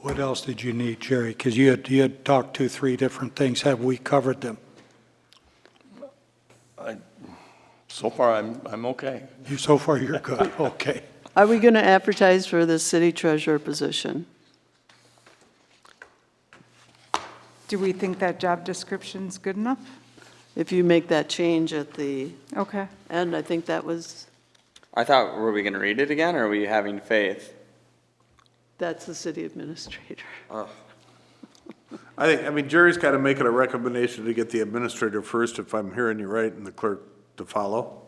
[SPEAKER 6] What else did you need, Jerry? Because you had talked 3 different things. Have we covered them?
[SPEAKER 4] So far, I'm okay.
[SPEAKER 6] So far, you're good. Okay.
[SPEAKER 5] Are we going to advertise for the city treasurer position?
[SPEAKER 8] Do we think that job description's good enough?
[SPEAKER 5] If you make that change at the
[SPEAKER 8] Okay.
[SPEAKER 5] end, I think that was,
[SPEAKER 7] I thought, were we gonna read it again, or are we having faith?
[SPEAKER 5] that's the city administrator.
[SPEAKER 3] I mean, Jerry's gotta make it a recommendation to get the administrator first, if I'm hearing you right, and the clerk to follow.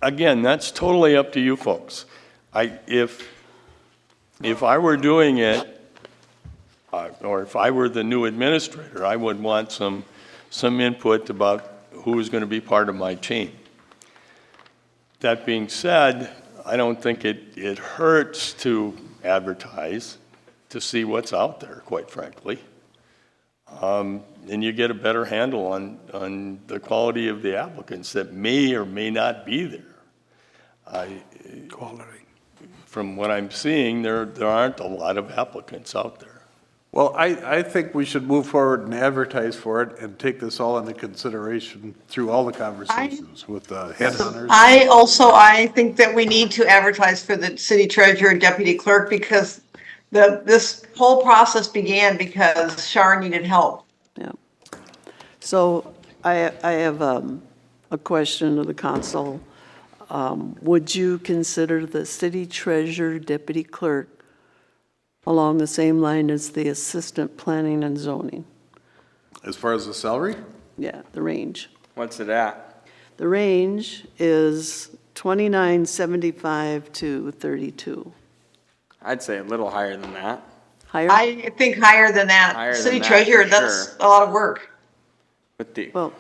[SPEAKER 4] Again, that's totally up to you folks. If I were doing it, or if I were the new administrator, I would want some input about who is gonna be part of my team. That being said, I don't think it hurts to advertise, to see what's out there, quite frankly. And you get a better handle on the quality of the applicants that may or may not be there.
[SPEAKER 6] Quality.
[SPEAKER 4] From what I'm seeing, there aren't a lot of applicants out there.
[SPEAKER 3] Well, I think we should move forward and advertise for it and take this all into consideration through all the conversations with the headhunters.
[SPEAKER 2] I think that we need to advertise for the city treasurer and deputy clerk because this whole process began because Shar needed help.
[SPEAKER 5] Yeah. So I have a question of the council. Would you consider the city treasurer, deputy clerk along the same line as the assistant planning and zoning?
[SPEAKER 3] As far as the salary?
[SPEAKER 5] Yeah, the range.
[SPEAKER 7] What's it at?
[SPEAKER 5] The range is 29.75 to 32.
[SPEAKER 7] I'd say a little higher than that.
[SPEAKER 5] Higher?
[SPEAKER 2] I think higher than that.
[SPEAKER 7] Higher than
[SPEAKER 2] City
[SPEAKER 7] that,
[SPEAKER 2] treasurer,
[SPEAKER 7] for
[SPEAKER 2] that's
[SPEAKER 7] sure.
[SPEAKER 2] a lot of work.
[SPEAKER 7] With the,
[SPEAKER 5] Well,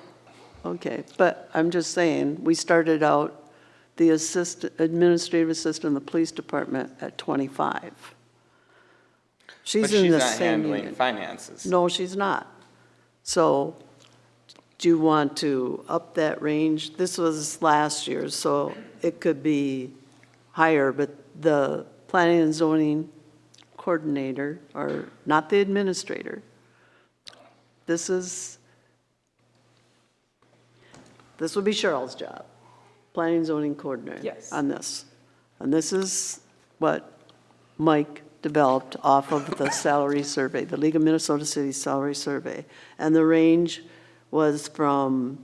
[SPEAKER 5] okay, but I'm just saying, we started out the administrative assistant in the police department at 25.
[SPEAKER 7] but
[SPEAKER 5] She's
[SPEAKER 7] she's
[SPEAKER 5] in the
[SPEAKER 7] not
[SPEAKER 5] same
[SPEAKER 7] handling
[SPEAKER 5] unit.
[SPEAKER 7] finances.
[SPEAKER 5] No, she's not. So do you want to up that range? This was last year, so it could be higher, but the planning and zoning coordinator, or not the administrator, this would be Cheryl's job, planning and zoning coordinator.
[SPEAKER 8] Yes.
[SPEAKER 5] On this. And this is what Mike developed off of the salary survey, the League of Minnesota Cities salary survey. And the range was from,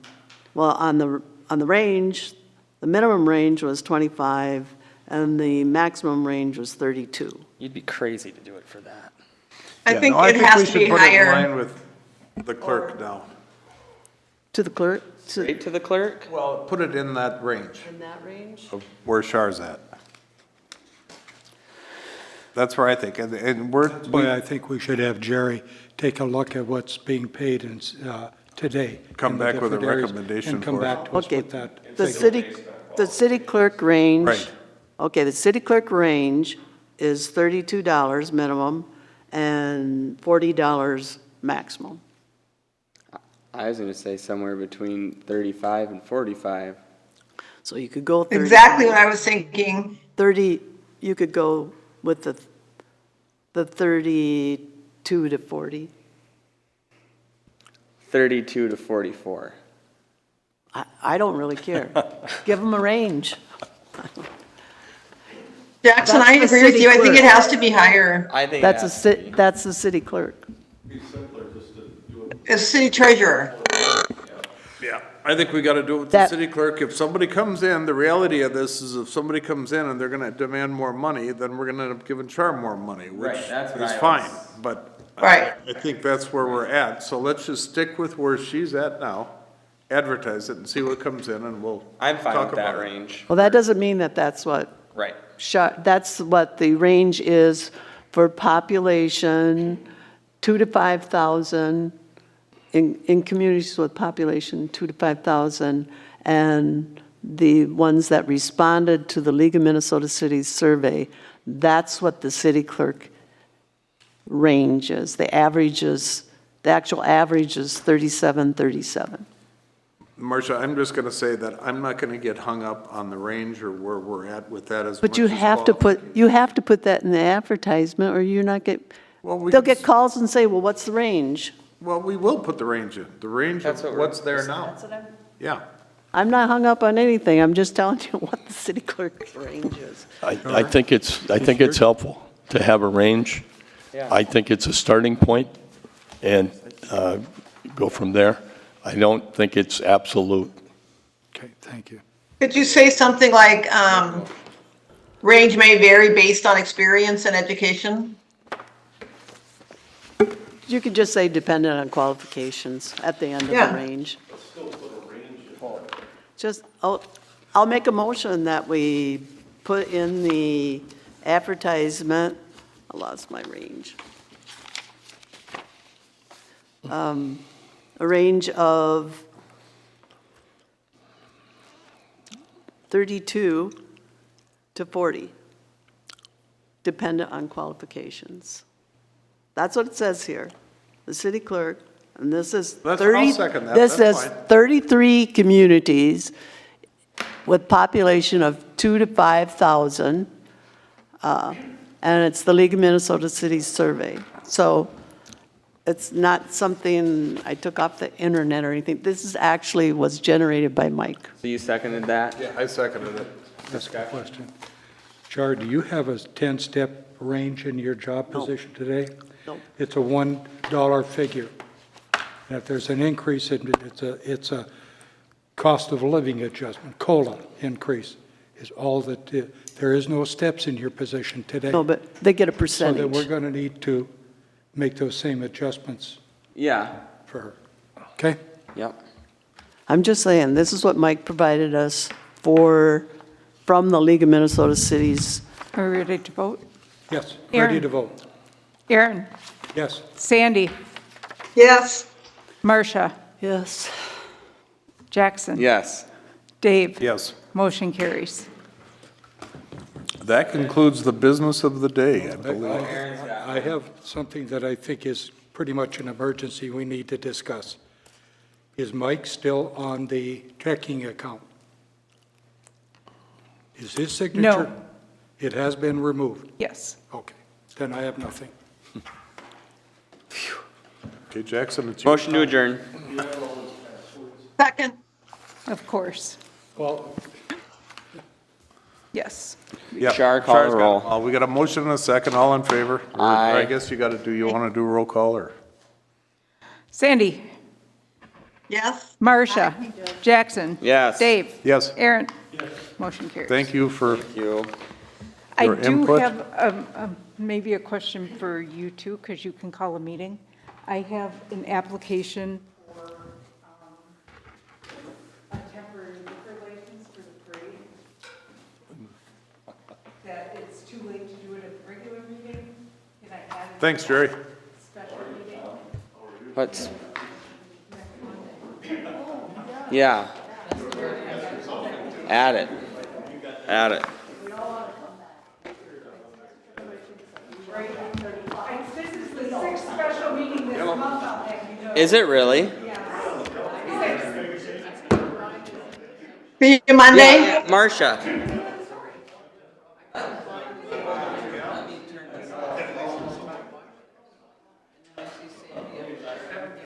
[SPEAKER 5] well, on the range, the minimum range was 25, and the maximum range was 32.
[SPEAKER 7] You'd be crazy to do it for that.
[SPEAKER 2] I
[SPEAKER 3] Yeah,
[SPEAKER 2] think
[SPEAKER 3] no,
[SPEAKER 2] it has
[SPEAKER 3] we
[SPEAKER 2] to
[SPEAKER 3] should
[SPEAKER 2] be
[SPEAKER 3] put it in
[SPEAKER 2] higher.
[SPEAKER 3] line with the clerk now.
[SPEAKER 5] To the clerk?
[SPEAKER 7] Straight to the clerk?
[SPEAKER 3] Well, put it in that range
[SPEAKER 5] In that range?
[SPEAKER 3] of where Char's at. That's where I think, and we're,
[SPEAKER 6] But I think we should have Jerry take a look at what's being paid today.
[SPEAKER 3] Come
[SPEAKER 6] in the
[SPEAKER 3] back with a
[SPEAKER 6] different areas,
[SPEAKER 3] recommendation
[SPEAKER 6] And come
[SPEAKER 3] for it.
[SPEAKER 6] back to us
[SPEAKER 5] Okay,
[SPEAKER 6] with that.
[SPEAKER 5] the
[SPEAKER 6] figure.
[SPEAKER 5] city clerk range.
[SPEAKER 3] Right.
[SPEAKER 5] Okay, the city clerk range is $32 minimum and $40 maximum.
[SPEAKER 7] I was gonna say somewhere between 35 and 45.
[SPEAKER 5] So you could go 30.
[SPEAKER 2] Exactly what I was thinking.
[SPEAKER 5] 30, you could go with the 32 to 40.
[SPEAKER 7] 32 to 44.
[SPEAKER 5] I don't really care. Give them a range.
[SPEAKER 2] Jackson,
[SPEAKER 5] That's
[SPEAKER 2] I
[SPEAKER 5] the
[SPEAKER 2] agree with
[SPEAKER 5] city
[SPEAKER 2] you. I think it
[SPEAKER 5] clerk.
[SPEAKER 2] has to be higher.
[SPEAKER 7] I think
[SPEAKER 5] That's
[SPEAKER 7] that's
[SPEAKER 5] the city clerk.
[SPEAKER 2] As city treasurer.
[SPEAKER 3] Yeah, I think we gotta do it with the
[SPEAKER 5] That-
[SPEAKER 3] city clerk. If somebody comes in, the reality of this is if somebody comes in and they're gonna demand more money, then we're gonna end up giving Char more money, which
[SPEAKER 7] Right, that's what
[SPEAKER 3] is
[SPEAKER 7] I
[SPEAKER 3] fine.
[SPEAKER 7] was-
[SPEAKER 3] But
[SPEAKER 2] Right.
[SPEAKER 3] I think that's where we're at. So let's just stick with where she's at now, advertise it and see what comes in and we'll
[SPEAKER 7] I'm fine
[SPEAKER 3] talk
[SPEAKER 7] with that
[SPEAKER 3] about it.
[SPEAKER 7] range.
[SPEAKER 5] Well, that doesn't mean that that's what,
[SPEAKER 7] Right.
[SPEAKER 5] that's what the range is for population, 2 to 5,000, in communities with population 2 to 5,000, and the ones that responded to the League of Minnesota Cities survey, that's what the city clerk range is. The actual average is 3737.
[SPEAKER 3] Marcia, I'm just gonna say that I'm not gonna get hung up on the range or where we're at with that as much
[SPEAKER 5] But you
[SPEAKER 3] as
[SPEAKER 5] have to put that in the advertisement, or you're not
[SPEAKER 3] Well, we
[SPEAKER 5] they'll
[SPEAKER 3] can
[SPEAKER 5] get calls and say, well, what's the range?
[SPEAKER 3] Well, we will put the range in, the range of
[SPEAKER 7] That's what we're-
[SPEAKER 3] what's there now. Yeah.
[SPEAKER 5] I'm not hung up on anything, I'm just telling you what the city clerk's range is.
[SPEAKER 4] I think it's helpful to have a range.
[SPEAKER 7] Yeah.
[SPEAKER 4] I think it's a starting point and go from there. I don't think it's absolute.
[SPEAKER 6] Okay, thank you.
[SPEAKER 2] Could you say something like, range may vary based on experience and education?
[SPEAKER 5] You could just say dependent on qualifications at the end of
[SPEAKER 2] Yeah.
[SPEAKER 5] the range. Just, I'll make a motion that we put in the advertisement, I lost my range. A range of 32 to 40, dependent on qualifications. That's what it says here. The city clerk, and this is
[SPEAKER 3] I'll
[SPEAKER 5] 30.
[SPEAKER 3] second that.
[SPEAKER 5] This
[SPEAKER 3] That's
[SPEAKER 5] says
[SPEAKER 3] fine.
[SPEAKER 5] 33 communities with population of 2 to 5,000. And it's the League of Minnesota Cities survey. So it's not something I took off the internet or anything. This is actually was generated by Mike.
[SPEAKER 7] So you seconded that?
[SPEAKER 3] Yeah, I seconded it.
[SPEAKER 6] That's a good question. Char, do you have a 10-step range in your job position today?
[SPEAKER 5] No.
[SPEAKER 6] It's a $1 figure. And if there's an increase, it's a cost of living adjustment, COLA increase is all that, there is no steps in your position today.
[SPEAKER 5] No, but they get a
[SPEAKER 6] So
[SPEAKER 5] percentage.
[SPEAKER 6] that we're going to need to make those same adjustments
[SPEAKER 7] Yeah.
[SPEAKER 6] for her. Okay?
[SPEAKER 7] Yep.
[SPEAKER 5] I'm just saying, this is what Mike provided us from the League of Minnesota Cities.
[SPEAKER 8] Are we ready to vote?
[SPEAKER 6] Yes,
[SPEAKER 8] Aaron.
[SPEAKER 6] ready to vote.
[SPEAKER 8] Aaron,
[SPEAKER 6] Yes.
[SPEAKER 8] Sandy,
[SPEAKER 2] Yes.
[SPEAKER 8] Marcia,
[SPEAKER 5] Yes.
[SPEAKER 8] Jackson.
[SPEAKER 7] Yes.
[SPEAKER 8] Dave.
[SPEAKER 3] Yes.
[SPEAKER 8] Motion carries.
[SPEAKER 3] That concludes the business of the day, I believe.
[SPEAKER 6] I have something that I think is pretty much an emergency we need to discuss. Is Mike still on the checking account? Is his signature?
[SPEAKER 8] No.
[SPEAKER 6] It has been removed?
[SPEAKER 8] Yes.
[SPEAKER 6] Okay, then I have nothing.
[SPEAKER 3] Okay, Jackson, it's your
[SPEAKER 7] Motion to adjourn.
[SPEAKER 2] Second.
[SPEAKER 8] Of course.
[SPEAKER 6] Well,
[SPEAKER 8] Yes.
[SPEAKER 3] Yeah,
[SPEAKER 7] Char, call
[SPEAKER 3] Char's
[SPEAKER 7] the
[SPEAKER 3] got
[SPEAKER 7] roll.
[SPEAKER 3] it all. We got a motion and a second, all in favor? Or
[SPEAKER 7] Aye.
[SPEAKER 3] I guess you want to do roll call or?
[SPEAKER 8] Sandy,
[SPEAKER 2] Yes.
[SPEAKER 8] Marcia, Jackson.
[SPEAKER 7] Yes.
[SPEAKER 8] Dave.
[SPEAKER 3] Yes.
[SPEAKER 8] Aaron. Motion carries.
[SPEAKER 3] Thank you for,
[SPEAKER 7] You.
[SPEAKER 8] I
[SPEAKER 3] your
[SPEAKER 8] do
[SPEAKER 3] input.
[SPEAKER 8] have maybe a question for you too, because you can call a meeting. I have an application for a temporary liquor license for the parade. That it's too late to do it at the regular meeting. Can I add it?
[SPEAKER 3] thanks, Jerry.
[SPEAKER 8] Special meeting?
[SPEAKER 7] What's? Yeah. Add it. Add it.
[SPEAKER 8] This is the sixth special meeting this month, I'll have you know.
[SPEAKER 7] Is it really?
[SPEAKER 2] See you Monday.
[SPEAKER 7] Marcia.